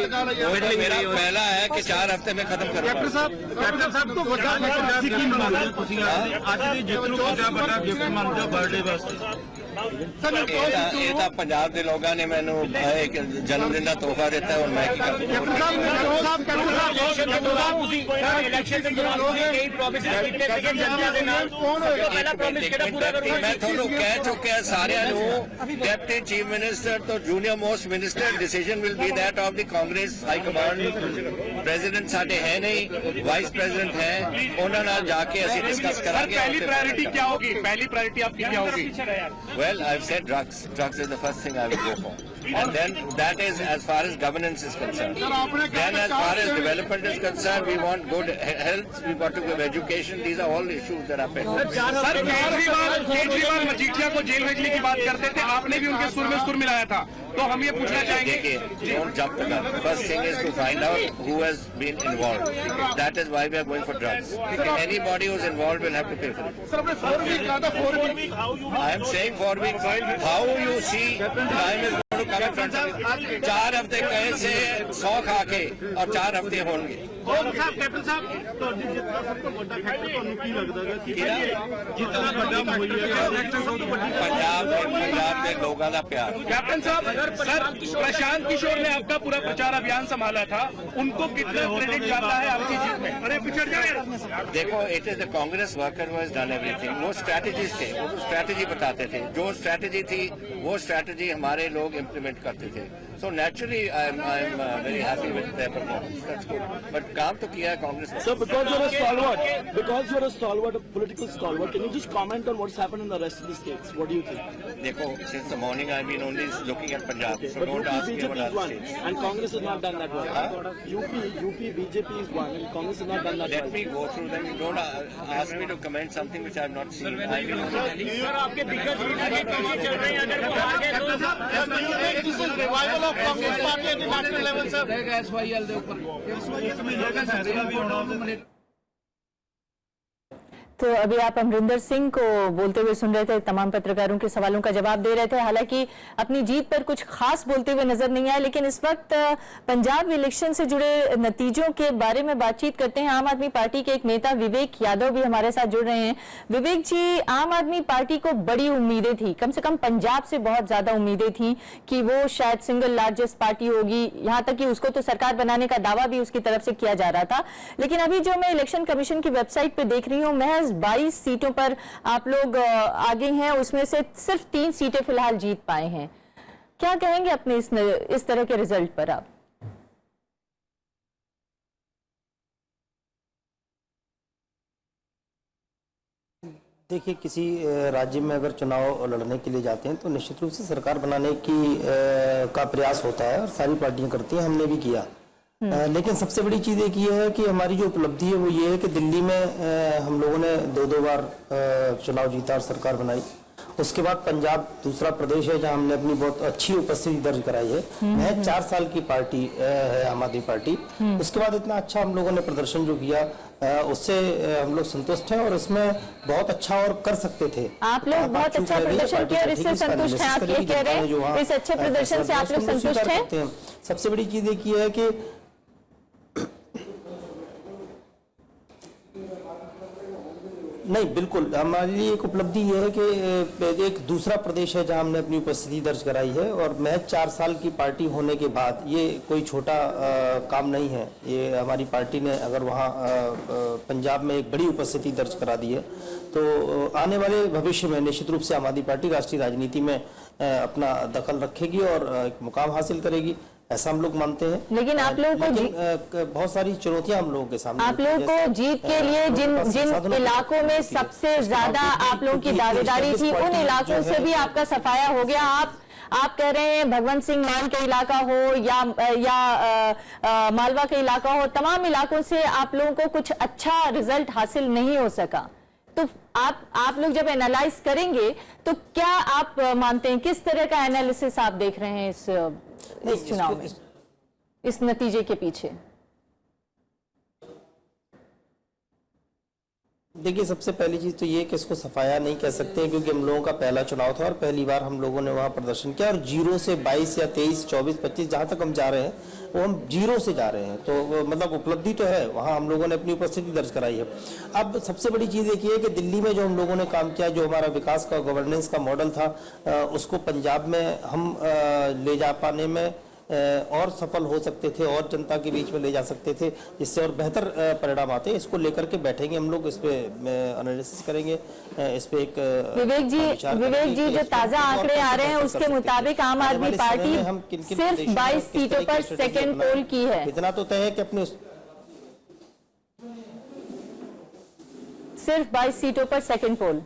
मेरा पहला है कि 4 हफ्ते में खत्म करूंगा। कैप्टन साहब तो ਇਹ ਤਾਂ ਪੰਜਾਬ ਦੇ ਲੋਕਾਂ ਨੇ ਮੈਨੂੰ ਇੱਕ ਜਨਮ ਦਿਨ ਦਾ ਤੋਹਫਾ ਦਿੱਤਾ ਔਰ ਮੈਂ ਕੀ ਕਰਾਂ। मैं थोड़ा कह चुका सारे डिप्टी चीफ मिनिस्टर तो junior most minister decision will be that of the Congress high command president साडे है नहीं वाइस प्रेसिडेंट है उन्होंने नाल जाके ਅਸੀਂ डिस्कस करांगे पहली प्रायोरिटी क्या होगी पहली प्रायोरिटी आपकी क्या होगी Well, I've said drugs is the first thing I will go for. And then that is as far as governance is concerned. Then as far as development is concerned, we want good health, we've got to give education. These are all issues that are pending. Sir Kejriwal Majithia को jail भेजने की बात करते थे आपने भी उनके सुर में सुर मिलाया था तो हम ये पूछना चाहेंगे देखिए don't jump the gun. First thing is to find out who has been involved. That is why we are going for drugs. Anybody who's involved will have to pay for it. Sir अपने 4 week कहा था 4 week I am saying 4 weeks. How you see time is going to come in front of you. 4 हफ्ते कहे से 100 खा के और 4 हफ्ते होंगे कैप्टन साहब जितना सबको बड़ा फैक्टर ਤੁਹਾਨੂੰ ਕੀ ਲੱਗਦਾ ਹੈ ਕਿ ਜਿतना ਵੱਡਾ ਹੋਈ है पंजाब के लोगों का प्यार कैप्टन साहब सर प्रशांत किशोर ने आपका पूरा प्रचार अभियान संभाला था उनको कितना क्रेडिट जाता है आपकी जीत में अरे पिछड़ जाए देखो it is the Congress worker who has done everything वो स्ट्रैटेजिस्ट थे वो स्ट्रैटेजी बताते थे जो स्ट्रैटेजी थी वो स्ट्रैटेजी हमारे लोग इम्प्लीमेंट करते थे so naturally I am very happy with their performance that's good but काम तो किया है कांग्रेस ने So because you're a stalwart, a political stalwart, can you just comment on what's happened in the rest of the states? What do you think? देखो since the morning I've been only looking at Punjab so don't ask me about other won, states and Congress has not done that well. UP, BJP is one, and Congress has not done that let well. me go through them you don't ask me to comment something which I have not seen I will sir आपके दिग्गज आगे पीछे चल रहे हैं अगर वो आगे तो this is revival of Congress party at the national level sir SYL ਦੇ ਉੱਪਰ तो अभी आप अमरिंदर सिंह को बोलते हुए सुन रहे थे, तमाम पत्रकारों के सवालों का जवाब दे रहे थे। हालांकि अपनी जीत पर कुछ खास बोलते हुए नजर नहीं आए, लेकिन इस वक्त पंजाब इलेक्शन से जुड़े नतीजों के बारे में बातचीत करते हैं। आम आदमी पार्टी के एक नेता विवेक यादव भी हमारे साथ जुड़ रहे हैं। विवेक जी, आम आदमी पार्टी को बड़ी उम्मीदें थी, कम से कम पंजाब से बहुत ज्यादा उम्मीदें थी कि वो शायद सिंगल लार्जेस्ट पार्टी होगी, यहाँ तक कि उसको तो सरकार बनाने का दावा भी उसकी तरफ से किया जा रहा था। लेकिन अभी जो मैं इलेक्शन कमीशन की वेबसाइट पे देख रही हूँ, महज 22 सीटों पर आप लोग आगे हैं, उसमें से सिर्फ 3 सीटें फिलहाल जीत पाए हैं। क्या कहेंगे अपने इस तरह के रिजल्ट पर आप? देखिए, किसी राज्य में अगर चुनाव लड़ने के लिए जाते हैं तो निश्चित रूप से सरकार बनाने की का प्रयास होता है और सारी पार्टियां करती हैं, हमने भी किया। लेकिन सबसे बड़ी चीज एक ये है कि हमारी जो उपलब्धि है वो ये है कि दिल्ली में हम लोगों ने 2 बार चुनाव जीता और सरकार बनाई। उसके बाद पंजाब दूसरा प्रदेश है जहां हमने अपनी बहुत अच्छी उपस्थिति दर्ज कराई है। महज 4 साल की पार्टी है आम आदमी पार्टी। उसके बाद इतना अच्छा हम लोगों ने प्रदर्शन जो किया उससे हम लोग संतुष्ट हैं और इसमें बहुत अच्छा और कर सकते थे। आप लोग बहुत अच्छा प्रदर्शन किया और इससे संतुष्ट हैं? आप ये कह रहे हैं इस अच्छे प्रदर्शन से आप लोग संतुष्ट हैं? सबसे बड़ी चीज एक ये है कि नहीं, बिल्कुल हमारे लिए एक उपलब्धि ये है कि एक दूसरा प्रदेश है जहां हमने अपनी उपस्थिति दर्ज कराई है और महज 4 साल की पार्टी होने के बाद ये कोई छोटा काम नहीं है। ये हमारी पार्टी ने अगर वहां पंजाब में एक बड़ी उपस्थिति दर्ज करा दी है तो आने वाले भविष्य में निश्चित रूप से आम आदमी पार्टी राष्ट्रीय राजनीति में अपना दखल रखेगी और एक मुकाम हासिल करेगी, ऐसा हम लोग मानते हैं। लेकिन आप लोगों को बहुत सारी चुनौतियां हम लोगों के सामने, आप लोगों को जीत के लिए जिन इलाकों में सबसे ज्यादा आप लोगों की दावेदारी थी उन इलाकों से भी आपका सफाया हो गया। आप कह रहे हैं भगवंत सिंह मान के इलाका हो या मालवा के इलाका हो, तमाम इलाकों से आप लोगों को कुछ अच्छा रिजल्ट हासिल नहीं हो सका। तो आप लोग जब एनालाइज करेंगे तो क्या आप मानते हैं, किस तरह का एनालिसिस आप देख रहे हैं इस चुनाव में, इस नतीजे के पीछे? देखिए, सबसे पहली चीज तो ये कि इसको सफाया नहीं कह सकते क्योंकि हम लोगों का पहला चुनाव था और पहली बार हम लोगों ने वहां प्रदर्शन किया और 0 से 22 या 23, 24, 25 जहां तक हम जा रहे हैं वो हम 0 से जा रहे हैं। तो मतलब उपलब्धि तो है, वहां हम लोगों ने अपनी उपस्थिति दर्ज कराई है। अब सबसे बड़ी चीज एक ये है कि दिल्ली में जो हम लोगों ने काम किया, जो हमारा विकास का गवर्नेंस का मॉडल था, उसको पंजाब में हम ले जा पाने में और सफल हो सकते थे और जनता के बीच में ले जा सकते थे, जिससे और बेहतर परिणाम आते। इसको लेकर के बैठेंगे हम लोग, इस पे एनालिसिस करेंगे, इस पे एक विवेक जी जो ताजा आंकड़े आ रहे हैं उसके मुताबिक आम आदमी पार्टी सिर्फ 22 सीटों पर सेकेंड पोल की है। इतना तो तय है कि अपने सिर्फ 22 सीटों पर सेकेंड पोल।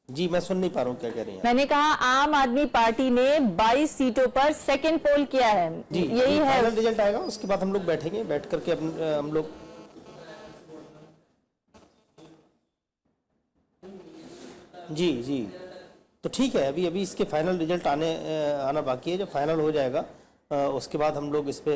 जी मैं सुन नहीं पा रहा हूँ क्या कह रही हैं। मैंने कहा आम आदमी पार्टी ने 22 सीटों पर सेकेंड पोल किया है, जी यही है। फाइनल रिजल्ट आएगा, उसके बाद हम लोग बैठेंगे, बैठ करके हम लोग जी तो ठीक है। अभी इसके फाइनल रिजल्ट आना बाकी है। जब फाइनल हो जाएगा उसके बाद हम लोग इस पे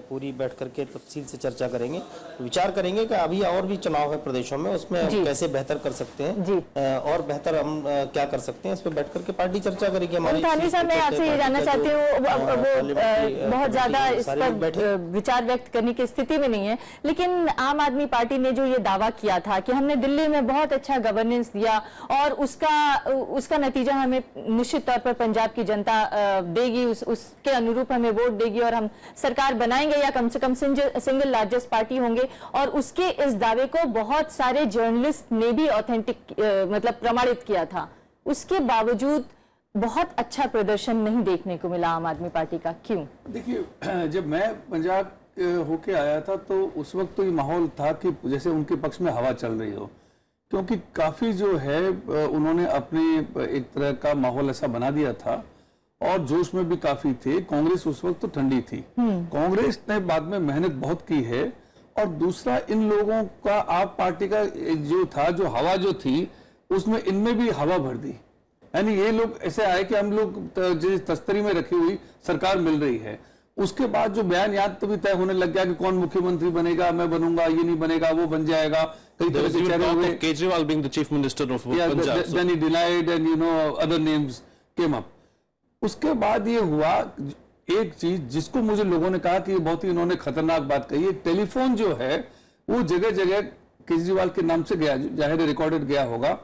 पूरी बैठ करके तफसील से चर्चा करेंगे, विचार करेंगे कि अभी और भी चुनाव है प्रदेशों में, उसमें हम कैसे बेहतर कर सकते हैं और बेहतर हम क्या कर सकते हैं। इस पे बैठ करके पार्टी चर्चा करेगी। हमारी साहब मैं आपसे ये जानना चाहती हूँ, वो बहुत ज्यादा इस पर विचार व्यक्त करने की स्थिति में नहीं है, लेकिन आम आदमी पार्टी ने जो ये दावा किया था कि हमने दिल्ली में बहुत अच्छा गवर्नेंस दिया और उसका नतीजा हमें निश्चित तौर पर पंजाब की जनता देगी, उसके अनुरूप हमें वोट देगी और हम सरकार बनाएंगे या कम से कम सिंगल लार्जेस्ट पार्टी होंगे, और उसके इस दावे को बहुत सारे जर्नलिस्ट ने भी ऑथेंटिक मतलब प्रमाणित किया था। उसके बावजूद बहुत अच्छा प्रदर्शन नहीं देखने को मिला आम आदमी पार्टी का, क्यों? देखिए, जब मैं पंजाब होके आया था तो उस वक्त तो ये माहौल था कि जैसे उनके पक्ष में हवा चल रही हो, क्योंकि काफी जो है उन्होंने अपने एक तरह का माहौल ऐसा बना दिया था और जोश में भी काफी थे। कांग्रेस उस वक्त तो ठंडी थी। कांग्रेस ने बाद में मेहनत बहुत की है, और दूसरा इन लोगों का आप पार्टी का जो था, जो हवा जो थी उसमें इनमें भी हवा भर दी। यानी ये लोग ऐसे आए कि हम लोग जिस तस्तरी में रखी हुई सरकार मिल रही है, उसके बाद जो बयान याद तभी तय होने लग गया कि कौन मुख्यमंत्री बनेगा, मैं बनूंगा, ये नहीं बनेगा, वो बन जाएगा। कई तरह से चेहरे हुए। Kejriwal being the chief minister of Punjab. Then he denied and other names came up. उसके बाद ये हुआ एक चीज जिसको मुझे लोगों ने कहा कि ये बहुत ही इन्होंने खतरनाक बात कही है। टेलीफोन जो है वो जगह जगह केजरीवाल के नाम से गया, जाहिर रिकॉर्डेड गया होगा।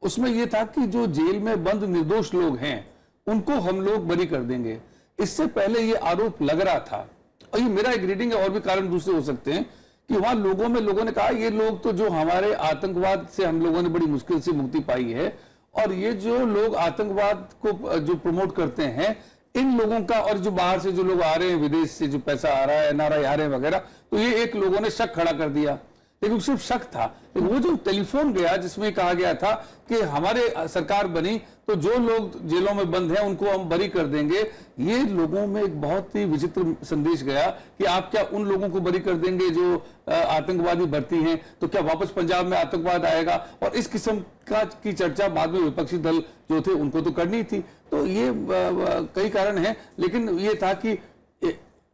उसमें ये था कि जो जेल में बंद निर्दोष लोग हैं उनको हम लोग बरी कर देंगे। इससे पहले ये आरोप लग रहा था, और ये मेरा एक रीडिंग है, और भी कारण दूसरे हो सकते हैं, कि वहां लोगों ने कहा ये लोग तो जो हमारे आतंकवाद से हम लोगों ने बड़ी मुश्किल से मुक्ति पाई है, और ये जो लोग आतंकवाद को जो प्रमोट करते हैं, इन लोगों का, और जो बाहर से जो लोग आ रहे हैं, विदेश से जो पैसा आ रहा है, एनआरआई आ रहे हैं वगैरह, तो ये एक लोगों ने शक खड़ा कर दिया। लेकिन सिर्फ शक था, लेकिन वो जो टेलीफोन गया जिसमें कहा गया था कि हमारे सरकार बनी तो जो लोग जेलों में बंद हैं उनको हम बरी कर देंगे, ये लोगों में एक बहुत ही विचित्र संदेश गया कि आप क्या उन लोगों को बरी कर देंगे जो आतंकवादी भर्ती हैं, तो क्या वापस पंजाब में आतंकवाद आएगा? और इस किस्म की चर्चा बाद में विपक्षी दल जो थे उनको तो करनी थी। तो ये कई कारण हैं, लेकिन ये था कि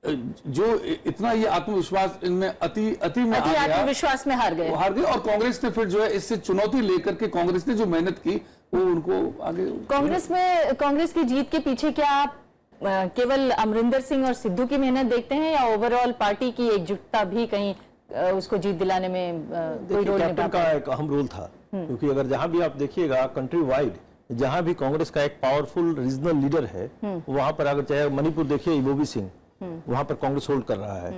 जो इतना ये आत्मविश्वास इनमें अति में आ गया, आत्मविश्वास में हार गए, और कांग्रेस ने फिर जो है इससे चुनौती लेकर के कांग्रेस ने जो मेहनत की वो उनको आगे। कांग्रेस की जीत के पीछे क्या आप केवल अमरिंदर सिंह और सिद्धू की मेहनत देखते हैं, या ओवरऑल पार्टी की एकजुटता भी कहीं उसको जीत दिलाने में कोई रोल कैप्टन का एक अहम रोल था? क्योंकि अगर जहां भी आप देखिएगा कंट्री वाइड, जहां भी कांग्रेस का एक पावरफुल रीजनल लीडर है, वहां पर अगर चाहे मणिपुर देखिए इबोबी सिंह, वहां पर कांग्रेस होल्ड कर रहा है।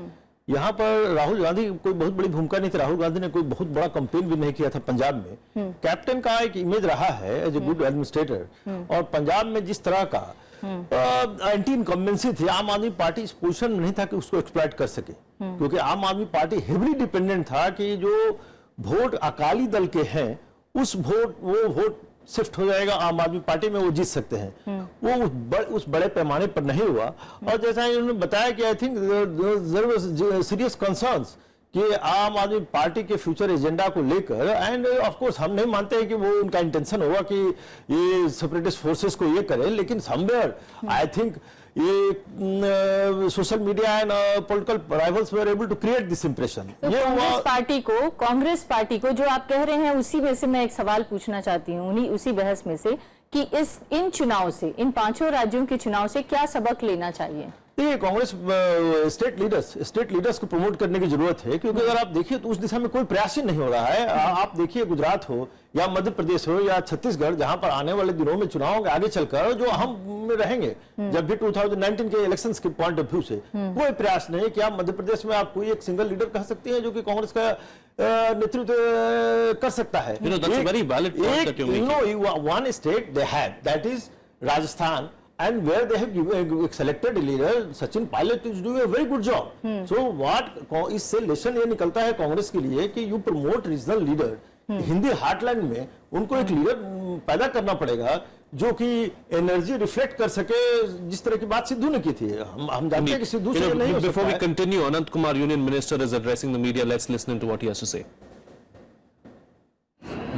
यहाँ पर राहुल गांधी कोई बहुत बड़ी भूमिका नहीं थी, राहुल गांधी ने कोई बहुत बड़ा कैंपेन भी नहीं किया था पंजाब में। कैप्टन का एक इमेज रहा है एज ए गुड एडमिनिस्ट्रेटर, और पंजाब में जिस तरह का एंटी इनकम्बेंसी थी, आम आदमी पार्टी इस पोजीशन में नहीं था कि उसको एक्सप्लॉइट कर सके, क्योंकि आम आदमी पार्टी हेवीली डिपेंडेंट था कि जो वोट अकाली दल के हैं वो वोट शिफ्ट हो जाएगा आम आदमी पार्टी में, वो जीत सकते हैं। वो उस बड़े पैमाने पर नहीं हुआ, और जैसा इन्होंने बताया कि I think there was serious concerns कि आम आदमी पार्टी के फ्यूचर एजेंडा को लेकर, एंड ऑफ कोर्स हम नहीं मानते हैं कि वो उनका इंटेंशन होगा कि ये सेपरेटिस्ट फोर्सेस को ये करें, लेकिन समवेयर आई थिंक ये social media and political rivals were able to create this impression. Congress party को जो आप कह रहे हैं, उसी में से मैं एक सवाल पूछना चाहती हूँ, उसी बहस में से, कि इन चुनाव से, इन 5 राज्यों के चुनाव से क्या सबक लेना चाहिए? देखिए कांग्रेस स्टेट लीडर्स को प्रमोट करने की जरूरत है, क्योंकि अगर आप देखिए तो उस दिशा में कोई प्रयास ही नहीं हो रहा है। आप देखिए गुजरात हो या मध्य प्रदेश हो या छत्तीसगढ़, जहां पर आने वाले दिनों में चुनाव के आगे चलकर जो अहम में रहेंगे, जब भी 2019 के इलेक्शंस के पॉइंट ऑफ व्यू से कोई प्रयास नहीं कि आप मध्य प्रदेश में आप कोई एक सिंगल लीडर कह सकते हैं जो कि कांग्रेस का नेतृत्व कर सकता है। One state they have, that is Rajasthan, and where they have selected a leader, Sachin Pilot is doing a very good job. So what इससे लेसन ये निकलता है कांग्रेस के लिए कि you promote regional leader. Hindi heartland में उनको एक लीडर पैदा करना पड़ेगा जो कि एनर्जी रिफ्लेक्ट कर सके, जिस तरह की बात सिद्धू ने की थी। हम जानते हैं कि सिद्धू से नहीं हो सकता। Before we continue, Anant Kumar, Union Minister, is addressing the media. Let's listen to what he has to say.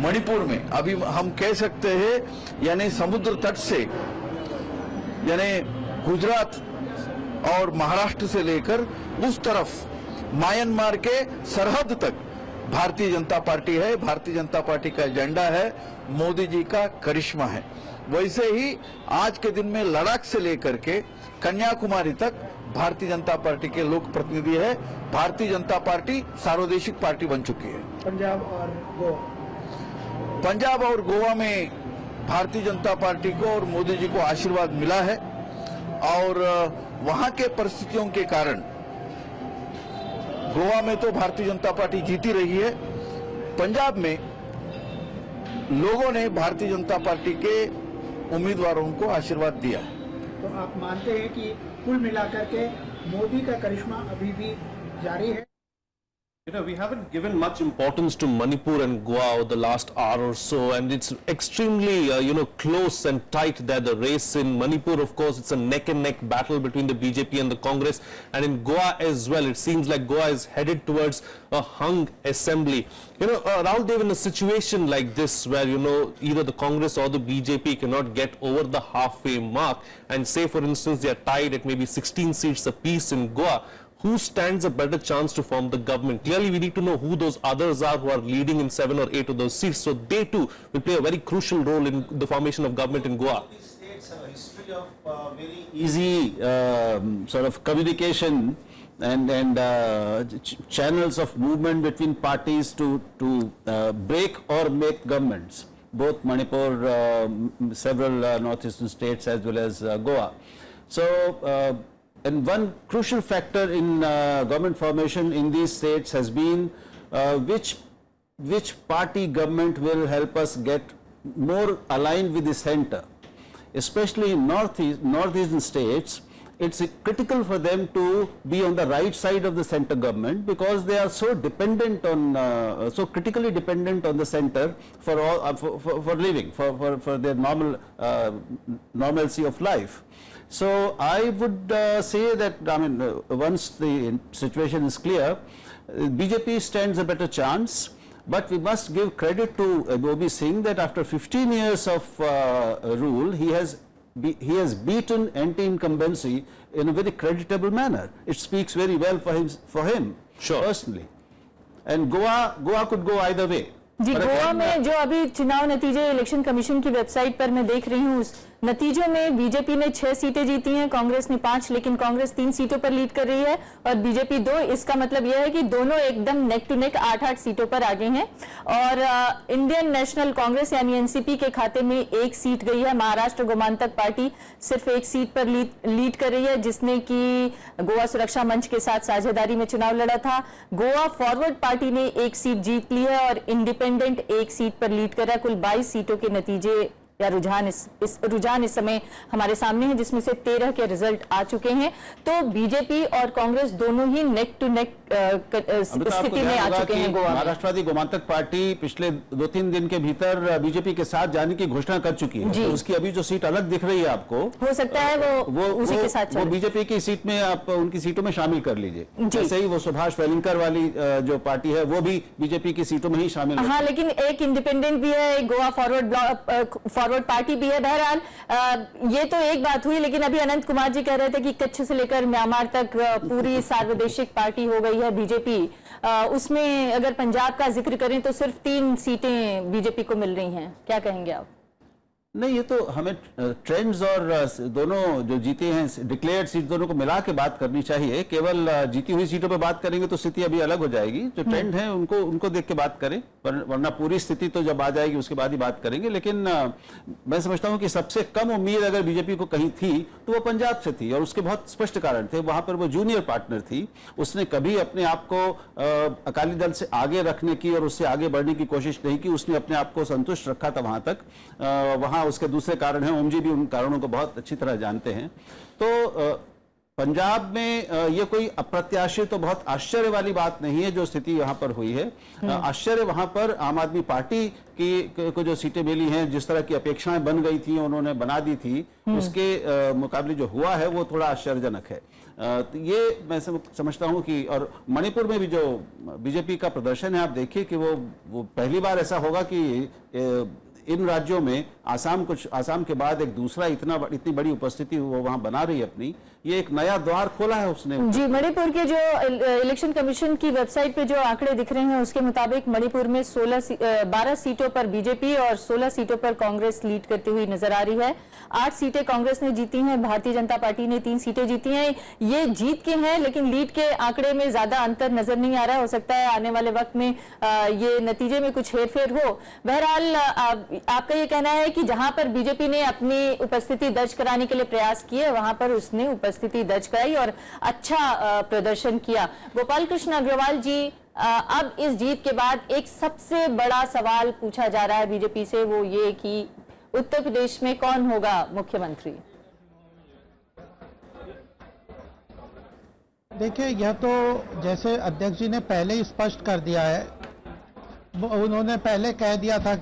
Manipur में अभी हम कह सकते हैं यानी समुद्र तट से, यानी गुजरात और महाराष्ट्र से लेकर उस तरफ म्यांमार के सरहद तक भारतीय जनता पार्टी है। भारतीय जनता पार्टी का एजेंडा है, मोदी जी का करिश्मा है। वैसे ही आज के दिन में लद्दाख से लेकर के कन्याकुमारी तक भारतीय जनता पार्टी के लोक प्रतिनिधि है। भारतीय जनता पार्टी सार्वदेशिक पार्टी बन चुकी है। पंजाब और गोवा में भारतीय जनता पार्टी को और मोदी जी को आशीर्वाद मिला है, और वहां के परिस्थितियों के कारण गोवा में तो भारतीय जनता पार्टी जीती रही है। पंजाब में लोगों ने भारतीय जनता पार्टी के उम्मीदवारों को आशीर्वाद दिया है। तो आप मानते हैं कि कुल मिलाकर के मोदी का करिश्मा अभी भी जारी है? You know, we haven't given much importance to Manipur and Goa over the last hour or so, and it's extremely, close and tight there. The race in Manipur, of course, it's a neck-and-neck battle between the BJP and the Congress, and in Goa as well, it seems like Goa is headed towards a hung assembly. Rahul Dev, in a situation like this, where, either the Congress or the BJP cannot get over the halfway mark, and say, for instance, they are tied at maybe 16 seats apiece in Goa, who stands a better chance to form the government? Clearly, we need to know who those others are who are leading in 7 or 8 of those seats. So they too will play a very crucial role in the formation of government in Goa. These states have a history of very easy sort of communication and channels of movement between parties to break or make governments. Both Manipur, several northeastern states as well as Goa. So. And one crucial factor in government formation in these states has been which party government will help us get more aligned with the center. Especially in northeastern states, it's critical for them to be on the right side of the center government because they are so dependent on, so critically dependent on the center for all for living, for their normalcy of life. So I would say that, once the situation is clear, BJP stands a better chance, but we must give credit to Gobi Singh that after 15 years of rule, he has beaten anti-incumbency in a very creditable manner. It speaks very well for him personally. And Goa could go either way. जी, गोवा में जो अभी चुनाव नतीजे election commission की website पर मैं देख रही हूँ, उस नतीजों में बीजेपी ने 6 सीटें जीती हैं, कांग्रेस ने 5, लेकिन कांग्रेस 3 सीटों पर लीड कर रही है और बीजेपी 2। इसका मतलब यह है कि दोनों एकदम नेक टू नेक 8-8 सीटों पर आगे हैं। और इंडियन नेशनल कांग्रेस यानी एनसीपी के खाते में 1 सीट गई है। महाराष्ट्र गोमांतक पार्टी सिर्फ 1 सीट पर लीड कर रही है, जिसने कि गोवा सुरक्षा मंच के साथ साझेदारी में चुनाव लड़ा था। गोवा फॉरवर्ड पार्टी ने 1 सीट जीत ली है और इंडिपेंडेंट 1 सीट पर लीड कर रहा है। कुल 22 सीटों के नतीजे या रुझान इस समय हमारे सामने है, जिसमें से 13 के रिजल्ट आ चुके हैं। तो बीजेपी और कांग्रेस दोनों ही नेक टू नेक स्थिति में आ चुके हैं। गोवा महाराष्ट्रवादी गोमांतक पार्टी पिछले 2-3 दिन के भीतर बीजेपी के साथ जाने की घोषणा कर चुकी है। तो उसकी अभी जो सीट अलग दिख रही है आपको, हो सकता है वो उसी के साथ वो बीजेपी की सीट में आप उनकी सीटों में शामिल कर लीजिए। जैसे ही वो सुभाष वेलिंकर वाली जो पार्टी है वो भी बीजेपी की सीटों में ही शामिल है। हाँ, लेकिन एक इंडिपेंडेंट भी है, एक गोवा फॉरवर्ड पार्टी भी है। बहरहाल ये तो एक बात हुई, लेकिन अभी अनंत कुमार जी कह रहे थे कि कच्छ से लेकर म्यांमार तक पूरी सार्वदेशिक पार्टी हो गई है बीजेपी। उसमें अगर पंजाब का जिक्र करें तो सिर्फ 3 सीटें बीजेपी को मिल रही हैं। क्या कहेंगे आप? नहीं, ये तो हमें ट्रेंड्स और दोनों जो जीते हैं डिक्लेयर्ड सीट दोनों को मिला के बात करनी चाहिए। केवल जीती हुई सीटों पे बात करेंगे तो स्थिति अभी अलग हो जाएगी। जो ट्रेंड है उनको देख के बात करें, वरना पूरी स्थिति तो जब आ जाएगी उसके बाद ही बात करेंगे। लेकिन मैं समझता हूं कि सबसे कम उम्मीद अगर बीजेपी को कहीं थी तो वो पंजाब से थी, और उसके बहुत स्पष्ट कारण थे। वहां पर वो जूनियर पार्टनर थी, उसने कभी अपने आप को अकाली दल से आगे रखने की और उससे आगे बढ़ने की कोशिश नहीं की। उसने अपने आप को संतुष्ट रखा था वहां तक। वहां उसके दूसरे कारण हैं, ओम जी भी उन कारणों को बहुत अच्छी तरह जानते हैं। तो पंजाब में ये कोई अप्रत्याशित तो बहुत आश्चर्य वाली बात नहीं है जो स्थिति वहां पर हुई है। आश्चर्य वहां पर आम आदमी पार्टी की को जो सीटें मिली हैं, जिस तरह की अपेक्षाएं बन गई थी उन्होंने बना दी थी, उसके मुकाबले जो हुआ है वो थोड़ा आश्चर्यजनक है। तो ये मैं समझता हूं कि, और मणिपुर में भी जो बीजेपी का प्रदर्शन है, आप देखिए कि वो पहली बार ऐसा होगा कि इन राज्यों में आसाम के बाद एक दूसरा इतनी बड़ी उपस्थिति वो वहां बना रही है अपनी। ये एक नया द्वार खोला है उसने। जी, मणिपुर के जो इलेक्शन कमीशन की वेबसाइट पे जो आंकड़े दिख रहे हैं उसके मुताबिक मणिपुर में 12 सीटों पर बीजेपी और 16 सीटों पर कांग्रेस लीड करती हुई नजर आ रही है। 8 सीटें कांग्रेस ने जीती हैं, भारतीय जनता पार्टी ने 3 सीटें जीती हैं। ये जीत के हैं, लेकिन लीड के आंकड़े में ज्यादा अंतर नजर नहीं आ रहा। हो सकता है आने वाले वक्त में ये नतीजे में कुछ हेरफेर हो। बहरहाल आपका ये कहना है कि जहां पर बीजेपी ने अपनी उपस्थिति दर्ज कराने के लिए प्रयास किए, वहां पर उसने उपस्थिति दर्ज कराई और अच्छा प्रदर्शन किया। गोपाल कृष्ण अग्रवाल जी, अब इस जीत के बाद एक सबसे बड़ा सवाल पूछा जा रहा है बीजेपी से, वो ये कि उत्तर प्रदेश में कौन होगा मुख्यमंत्री? देखिए, यह तो जैसे अध्यक्ष जी ने पहले ही स्पष्ट कर दिया है। उन्होंने पहले कह दिया था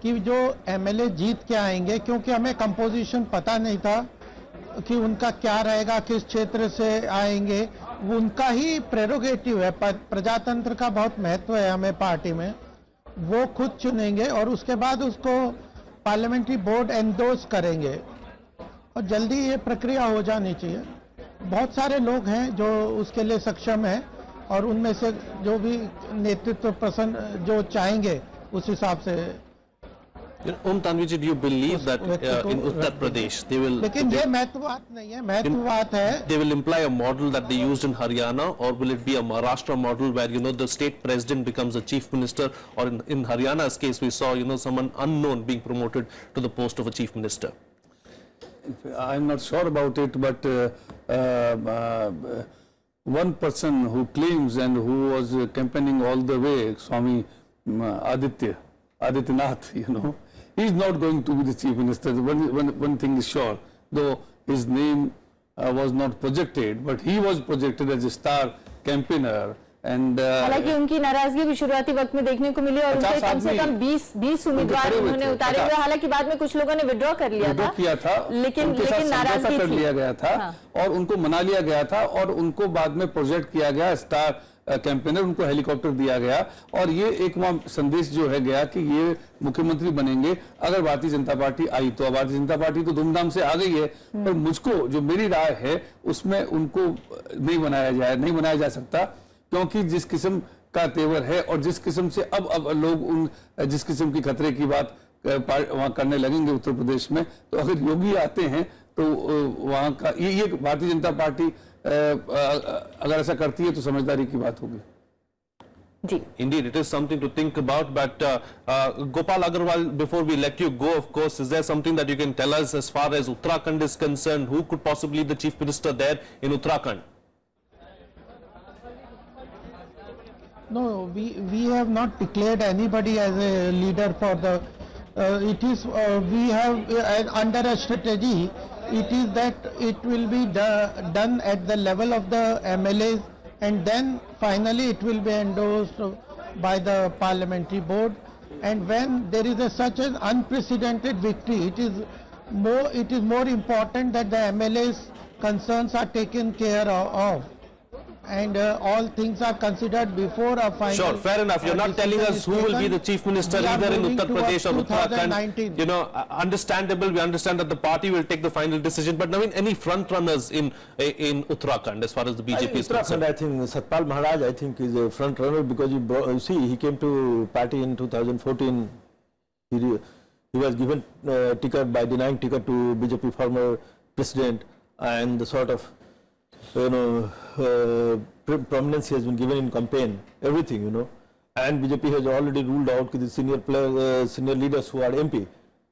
कि जो एमएलए जीत के आएंगे, क्योंकि हमें कंपोजिशन पता नहीं था कि उनका क्या रहेगा, किस क्षेत्र से आएंगे, वो उनका ही प्रेरोगेटिव है। प्रजातंत्र का बहुत महत्व है हमें पार्टी में। वो खुद चुनेंगे और उसके बाद उसको पार्लियामेंट्री बोर्ड एंडोर्स करेंगे और जल्दी ये प्रक्रिया हो जानी चाहिए। बहुत सारे लोग हैं जो उसके लिए सक्षम हैं और उनमें से जो भी नेतृत्व पसंद जो चाहेंगे उस हिसाब से। Tanvi ji, do you believe that in Uttar Pradesh they will? लेकिन ये महत्ववाद नहीं है, महत्ववाद है। They will imply a model that they used in Haryana, or will it be a Maharashtra model where the state president becomes a chief minister, or in Haryana's case we saw someone unknown being promoted to the post of a chief minister? I'm not sure about it, but one person who claims and who was campaigning all the way, Swami Adityanath, he's not going to be the chief minister. One thing is sure, though his name was not projected, but he was projected as a star campaigner. And हालांकि उनकी नाराजगी भी शुरुआती वक्त में देखने को मिली और उनके कम से कम 20 उम्मीदवार उन्होंने उतारे हुए। हालांकि बाद में कुछ लोगों ने विड्रॉ कर लिया था, लेकिन नाराजगी कर लिया गया था। हाँ। और उनको मना लिया गया था और उनको बाद में प्रोजेक्ट किया गया स्टार कैंपेनर, उनको हेलीकॉप्टर दिया गया और ये एक संदेश जो है गया कि ये मुख्यमंत्री बनेंगे अगर भारतीय जनता पार्टी आई तो। भारतीय जनता पार्टी तो धूमधाम से आ गई है, पर मुझको जो मेरी राय है उसमें उनको नहीं बनाया जा सकता, क्योंकि जिस किस्म का तेवर है और जिस किस्म से अब लोग जिस किस्म की खतरे की बात वहां करने लगेंगे उत्तर प्रदेश में, तो अगर योगी आते हैं तो वहां का ये भारतीय जनता पार्टी अगर ऐसा करती है तो समझदारी की बात होगी। Indeed, it is something to think about. But Gopal Agarwal, before we let you go, of course, is there something that you can tell us as far as Uttarakhand is concerned? Who could possibly be the chief minister there in Uttarakhand? No, we have not declared anybody as a leader for the. We have under a strategy. It is that it will be done at the level of the MLAs, and then finally it will be endorsed by the parliamentary board. And when there is such an unprecedented victory, it is more important that the MLAs' concerns are taken care of. And all things are considered before a final. Sure, fair enough. You're not telling us who will be the chief minister either in Uttar Pradesh or Uttarakhand. Understandable. We understand that the party will take the final decision. But Naveen, any front runners in Uttarakhand as far as the BJP is concerned? I think Satpal Maharaj, I think, is a front runner because he came to party in 2014. he was given ticket by denying ticket to BJP former president, and the sort of prominence he has been given in campaign, everything, and BJP has already ruled out the senior leaders who are MP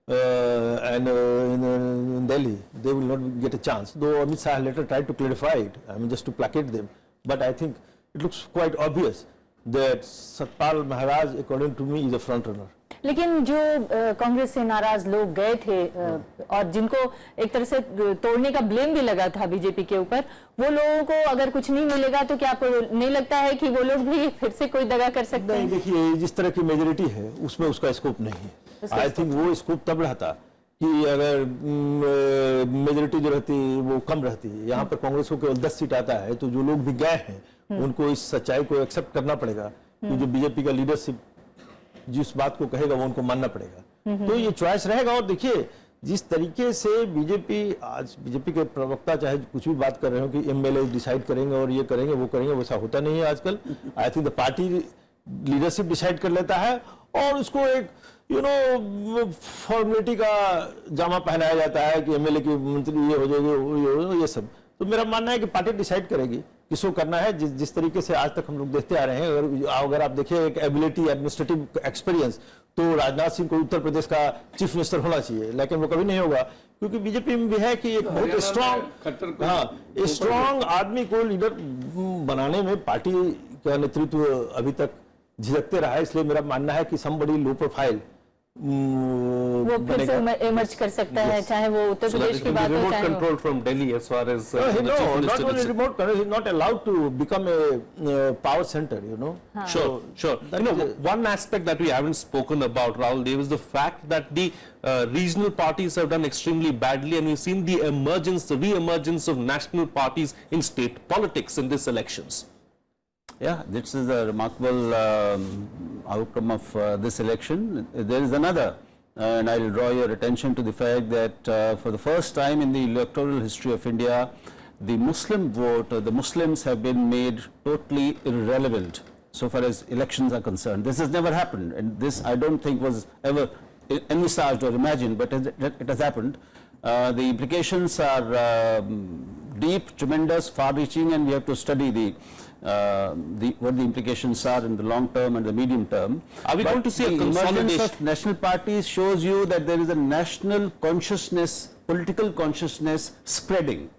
and in Delhi, they will not get a chance. Though Amit Shah later tried to clarify it, I mean just to placate them, but I think it looks quite obvious that Satpal Maharaj, according to me, is a front runner. लेकिन जो कांग्रेस से नाराज लोग गए थे और जिनको एक तरह से तोड़ने का ब्लेम भी लगा था बीजेपी के ऊपर, वो लोगों को अगर कुछ नहीं मिलेगा तो क्या आपको नहीं लगता है कि वो लोग भी फिर से कोई दगा कर सकते हैं? देखिए, जिस तरह की मेजोरिटी है उसमें उसका स्कोप नहीं है. आई थिंक वो स्कोप तब रहता कि अगर मेजोरिटी जो रहती वो कम रहती. यहाँ पर कांग्रेस को केवल 10 सीट आता है, तो जो लोग भी गए हैं उनको इस सच्चाई को एक्सेप्ट करना पड़ेगा कि जो बीजेपी का लीडरशिप जिस बात को कहेगा वो उनको मानना पड़ेगा. तो ये चॉइस रहेगा. और देखिए, जिस तरीके से बीजेपी आज बीजेपी के प्रवक्ता चाहे कुछ भी बात कर रहे हो कि एमएलए डिसाइड करेंगे और ये करेंगे वो करेंगे, वैसा होता नहीं है आजकल. I think the party leadership decide कर लेता है और उसको एक फॉर्मेलिटी का जामा पहनाया जाता है कि एमएलए की मंत्री ये हो जाएगी, ये सब. तो मेरा मानना है कि पार्टी डिसाइड करेगी किसको करना है. जिस तरीके से आज तक हम लोग देखते आ रहे हैं, अगर आप देखिए एक एबिलिटी, एडमिनिस्ट्रेटिव एक्सपीरियंस, तो राजनाथ सिंह को उत्तर प्रदेश का चीफ मिनिस्टर होना चाहिए, लेकिन वो कभी नहीं होगा क्योंकि बीजेपी में भी है कि एक बहुत स्ट्रॉन्ग आदमी को लीडर बनाने में पार्टी का नेतृत्व अभी तक झिझकते रहा है. इसलिए मेरा मानना है कि समबडी लो प्रोफाइल वो फिर से इमर्ज कर सकता है, चाहे वो उत्तर प्रदेश की बात हो, remote चाहे control from Delhi as far as not only remote control, he is not allowed to become a power center, Sure. One aspect that we haven't spoken about, Rahul Dev, is the fact that the regional parties have done extremely badly, and we've seen the re-emergence of national parties in state politics in these elections. Yeah, this is a remarkable outcome of this election. There is another, and I will draw your attention to the fact that for the first time in the electoral history of India, the Muslim vote, the Muslims have been made totally irrelevant so far as elections are concerned. This has never happened, and this I don't think was ever envisaged or imagined, but it has happened. The implications are deep, tremendous, far-reaching, and we have to study what the implications are in the long term and the medium term. Are we going to see a consolidation? The emergence of national parties shows you that there is a national consciousness, political consciousness spreading.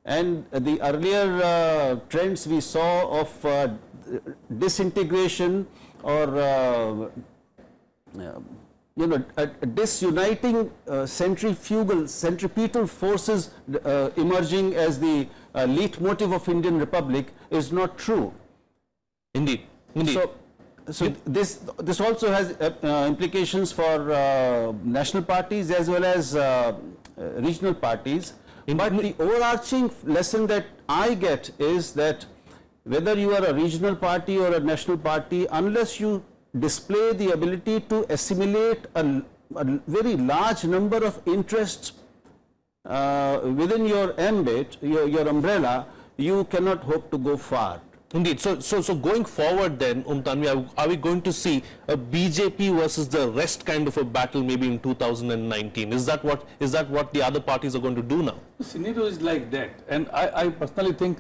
And the earlier trends we saw of disintegration or disuniting centripetal forces emerging as the leitmotif of Indian Republic is not true. Indeed. So this also has implications for national parties as well as regional parties. But the overarching lesson that I get is that whether you are a regional party or a national party, unless you display the ability to assimilate a very large number of interests within your ambit, your umbrella, you cannot hope to go far. Indeed. So going forward then, Tanvi, are we going to see a BJP versus the rest kind of a battle maybe in 2019? Is that what the other parties are going to do now? The scenario is like that, and I personally think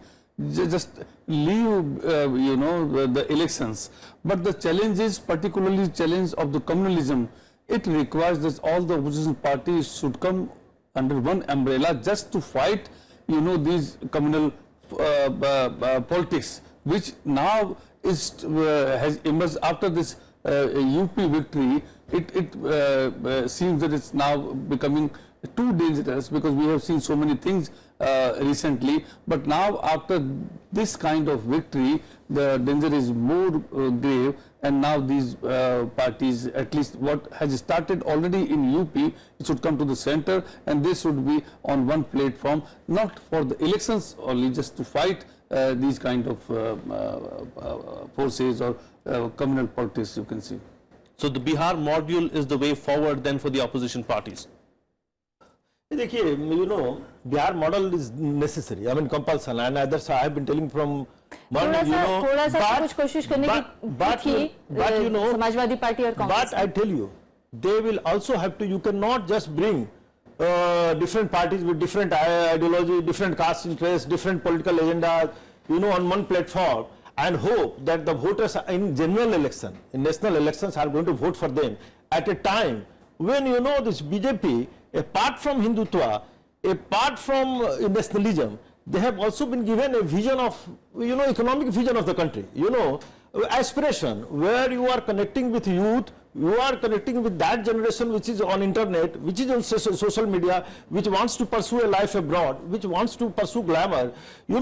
just leave the elections. But the challenge is particularly challenge of the communalism. It requires that all the opposition parties should come under one umbrella just to fight these communal politics, which now has emerged after this UP victory. It seems that it's now becoming too dangerous because we have seen so many things recently, but now after this kind of victory the danger is more grave, and now these parties, at least what has started already in UP, it should come to the center, and they should be on one platform, not for the elections only, just to fight these kind of forces or communal politics, you can see. So the Bihar module is the way forward then for the opposition parties? देखिए, Bihar model is necessary, I mean compulsion, and others I have been telling from थोड़ा सा कुछ कोशिश करने की थी Samajwadi party और Congress. But I tell you, they will also have to, you cannot just bring different parties with different ideology, different caste interests, different political agendas, on one platform and hope that the voters in general election, in national elections, are going to vote for them at a time when, this BJP, apart from Hindutva, apart from nationalism, they have also been given a vision of, economic vision of the country, aspiration, where you are connecting with youth, you are connecting with that generation which is on internet, which is on social media, which wants to pursue a life abroad, which wants to pursue glamour. You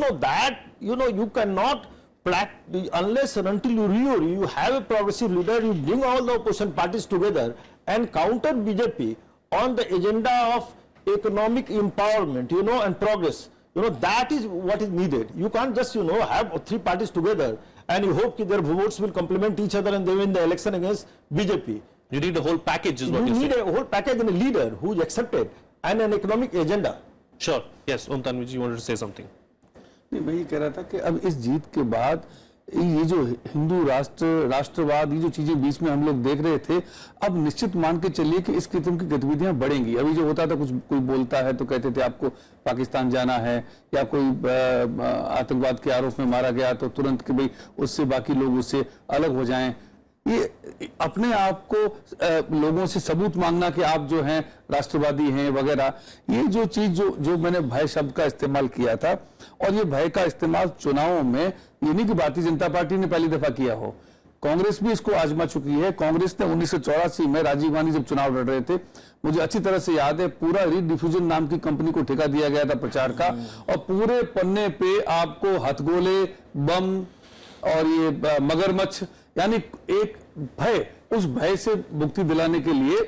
cannot, unless and until you have a progressive leader, you bring all the opposition parties together and counter BJP on the agenda of economic empowerment, and progress. That is what is needed. You can't just, have three parties together and you hope that their votes will complement each other and they win the election against BJP. You need a whole package is what you you're need saying. a whole package and a leader who is accepted and an economic agenda. Sure. Yes, Tanvi ji, you wanted to say something. नहीं, मैं ये कह रहा था कि अब इस जीत के बाद ये जो हिंदू राष्ट्रवाद, ये जो चीजें बीच में हम लोग देख रहे थे, अब निश्चित मान के चलिए कि इस किस्म की गतिविधियां बढ़ेंगी। अभी जो होता था, कोई बोलता है तो कहते थे आपको पाकिस्तान जाना है, या कोई आतंकवाद के आरोप में मारा गया तो तुरंत कि भाई उससे बाकी लोग उससे अलग हो जाएं। ये अपने आप को लोगों से सबूत मांगना कि आप जो हैं राष्ट्रवादी हैं वगैरह, ये जो चीज जो मैंने भय शब्द का इस्तेमाल किया था, और ये भय का इस्तेमाल चुनावों में, ये नहीं कि भारतीय जनता पार्टी ने पहली दफा किया हो, कांग्रेस भी इसको आजमा चुकी है। कांग्रेस ने 1984 में राजीव गांधी जब चुनाव लड़ रहे थे, मुझे अच्छी तरह से याद है, पूरा रीडिफ्यूजन नाम की कंपनी को ठेका दिया गया था प्रचार का, और पूरे पन्ने पे आपको हथगोले, बम और ये मगरमच्छ, यानी एक भय, उस भय से मुक्ति दिलाने के लिए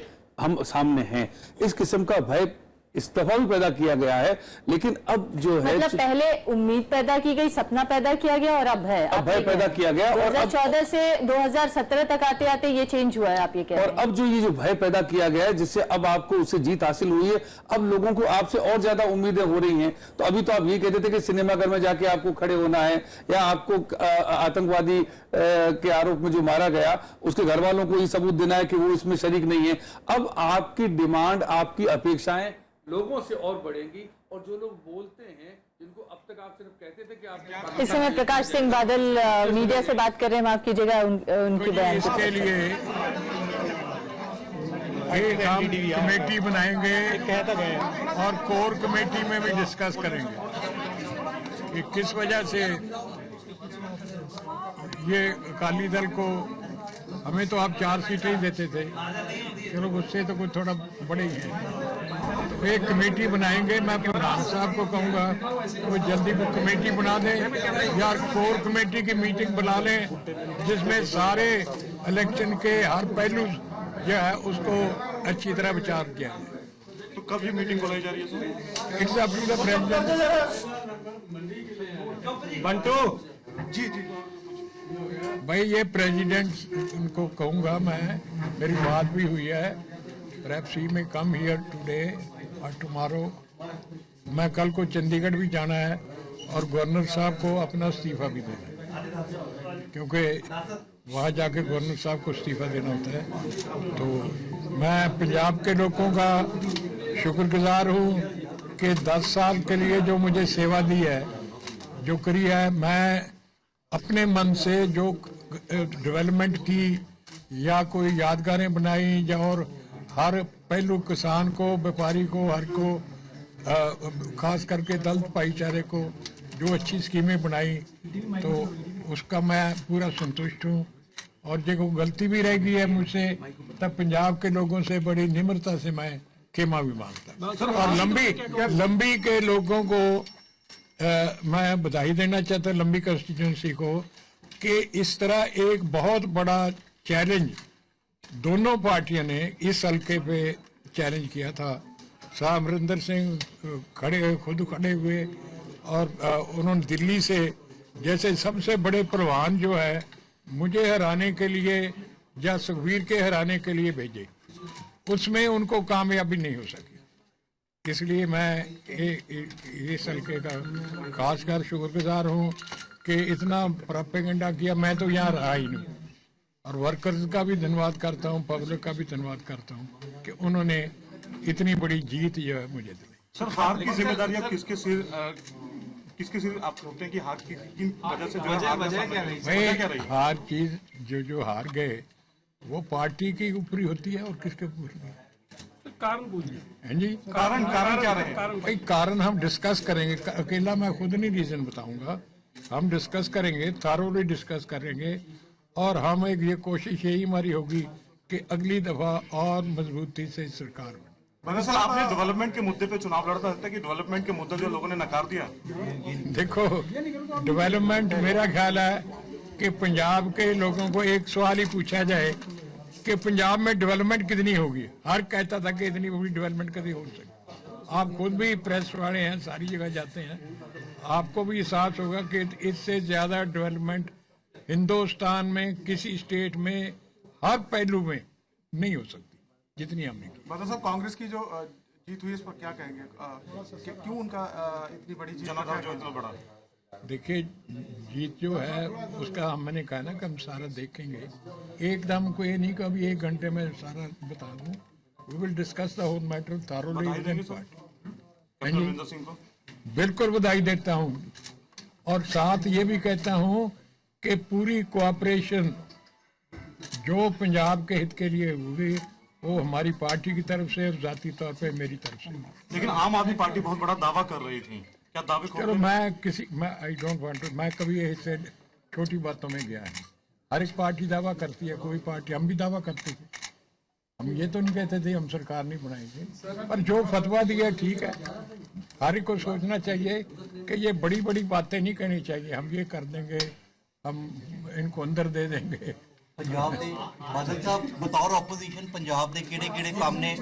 हम सामने हैं। इस किस्म का भय इस दफा भी पैदा किया गया है, लेकिन अब जो है, मतलब पहले उम्मीद पैदा की गई, सपना पैदा किया गया और अब भय पैदा किया गया, और 2014 से 2017 तक आते आते ये चेंज हुआ है, आप ये कह रहे हैं। और अब जो ये जो भय पैदा किया गया है, जिससे अब आपको उससे जीत हासिल हुई है, अब लोगों को आपसे और ज्यादा उम्मीदें हो रही हैं। तो अभी तो आप ये कहते थे कि सिनेमाघर में जाके आपको खड़े होना है, या आपको आतंकवादी के आरोप में जो मारा गया उसके घर वालों को ये सबूत देना है कि वो इसमें शरीक नहीं है। अब आपकी डिमांड, आपकी अपेक्षाएं लोगों से और बढ़ेंगी, और जो लोग बोलते हैं, जिनको अब तक आप सिर्फ कहते थे कि आप। इस समय प्रकाश सिंह बादल मीडिया से बात कर रहे हैं, माफ कीजिएगा उनकी बयान इसके लिए एक हम कमेटी बनाएंगे और कोर कमेटी में भी डिस्कस करेंगे कि किस वजह से ये अकाली दल को, हमें तो आप 4 सीटें ही देते थे, चलो उससे तो कुछ थोड़ा बड़े ही है। तो एक कमेटी बनाएंगे, मैं प्रधान साहब को कहूँगा वो जल्दी वो कमेटी बना दें, या कोर कमेटी की मीटिंग बुला लें, जिसमें सारे इलेक्शन के हर पहलू जो है उसको अच्छी तरह विचार किया जाए। तो कब ये मीटिंग बुलाई जा रही है? It's up to the president. Bantu ji भाई, ये प्रेसिडेंट उनको कहूँगा मैं, मेरी बात भी हुई है, perhaps he may come here today or tomorrow। मैं कल को चंडीगढ़ भी जाना है और गवर्नर साहब को अपना इस्तीफा भी देना है, क्योंकि वहाँ जाके गवर्नर साहब को इस्तीफा देना होता है। तो मैं पंजाब के लोगों का शुक्रगुजार हूँ कि 10 साल के लिए जो मुझे सेवा दी है, जो करी है, मैं अपने मन से जो डेवलपमेंट की या कोई यादगारें बनाई, या और हर पहलू किसान को, व्यापारी को, हर को, खास करके दलित भाईचारे को जो अच्छी स्कीमें बनाई, तो उसका मैं पूरा संतुष्ट हूँ। और जो गलती भी रह गई है मुझसे, तब पंजाब के लोगों से बड़ी निम्रता से मैं खेमा भी मांगता। और लंबी के लोगों को मैं बधाई देना चाहता हूँ, लंबी कंस्टिट्यूंसी को, कि इस तरह एक बहुत बड़ा चैलेंज दोनों पार्टियों ने इस हल्के पे चैलेंज किया था। साहब अमरिंदर सिंह खुद खड़े हुए, और उन्होंने दिल्ली से जैसे सबसे बड़े परवान जो है मुझे हराने के लिए या सुखबीर के हराने के लिए भेजे, उसमें उनको कामयाबी नहीं हो सकी। इसलिए मैं इस हल्के का खासकर शुक्रगुजार हूँ कि इतना प्रोपेगेंडा किया। मैं तो यहाँ रहा ही नहीं, और वर्कर्स का भी धन्यवाद करता हूँ, पब्लिक का भी धन्यवाद करता हूँ कि उन्होंने इतनी बड़ी जीत जो है मुझे दी। सर, हार की जिम्मेदारी आप किसके सिर आप सोचते हैं कि हार की किन वजह से जो है वजह क्या रही? हार चीज जो हार गए वो पार्टी के ऊपर ही होती है और किसके ऊपर नहीं। कारण पूछिए। हैं जी, कारण क्या रहे? भाई कारण हम डिस्कस करेंगे, अकेला मैं खुद नहीं रीजन बताऊंगा, हम डिस्कस करेंगे, थारोली डिस्कस करेंगे और हम एक ये कोशिश यही हमारी होगी कि अगली दफा और मजबूती से सरकार बने। मगर सर, आपने डेवलपमेंट के मुद्दे पे चुनाव लड़ता है कि डेवलपमेंट के मुद्दे जो लोगों ने नकार दिया। देखो, डेवलपमेंट मेरा ख्याल है कि पंजाब के लोगों को एक सवाल ही पूछा जाए कि पंजाब में डेवलपमेंट कितनी होगी, हर कहता था कि इतनी बड़ी डेवलपमेंट कभी हो सकती। आप खुद भी प्रेस वाले हैं, सारी जगह जाते हैं, आपको भी एहसास होगा कि इससे ज्यादा डेवलपमेंट हिंदुस्तान में किसी स्टेट में हर पहलू में नहीं हो सकती जितनी हमने की। मतलब साहब, कांग्रेस की जो जीत हुई इस पर क्या कहेंगे? क्यों उनका इतनी बड़ी जीत जो इतना बड़ा? देखिए, जीत जो है उसका मैंने कहा ना कि हम सारा देखेंगे, एकदम को ये नहीं कि अभी 1 घंटे में सारा बता दूं। We will discuss the whole matter thoroughly within party. बिल्कुल बधाई देता हूँ और साथ ये भी कहता हूँ कि पूरी कोऑपरेशन जो पंजाब के हित के लिए हुई वो हमारी पार्टी की तरफ से और जाती तौर पे मेरी तरफ से। लेकिन आम आदमी पार्टी बहुत बड़ा दावा कर रही थी, क्या दावे? चलो, मैं आई डोंट वांट टू, मैं कभी ऐसे छोटी बातों में गया है। हर एक पार्टी दावा करती है, कोई पार्टी, हम भी दावा करते थे, हम ये तो नहीं कहते थे हम सरकार नहीं बनाएंगे, पर जो फतवा दिया ठीक है। हर एक को सोचना चाहिए कि ये बड़ी बड़ी बातें नहीं कहनी चाहिए, हम ये कर देंगे, हम इनको अंदर दे देंगे। पंजाब ਦੇ ਬਾਦਲ ਸਾਹਿਬ ਬਤੌਰ ਆਪੋਜੀਸ਼ਨ ਪੰਜਾਬ ਦੇ ਕਿਹੜੇ-ਕਿਹੜੇ ਕੰਮ ਨੇ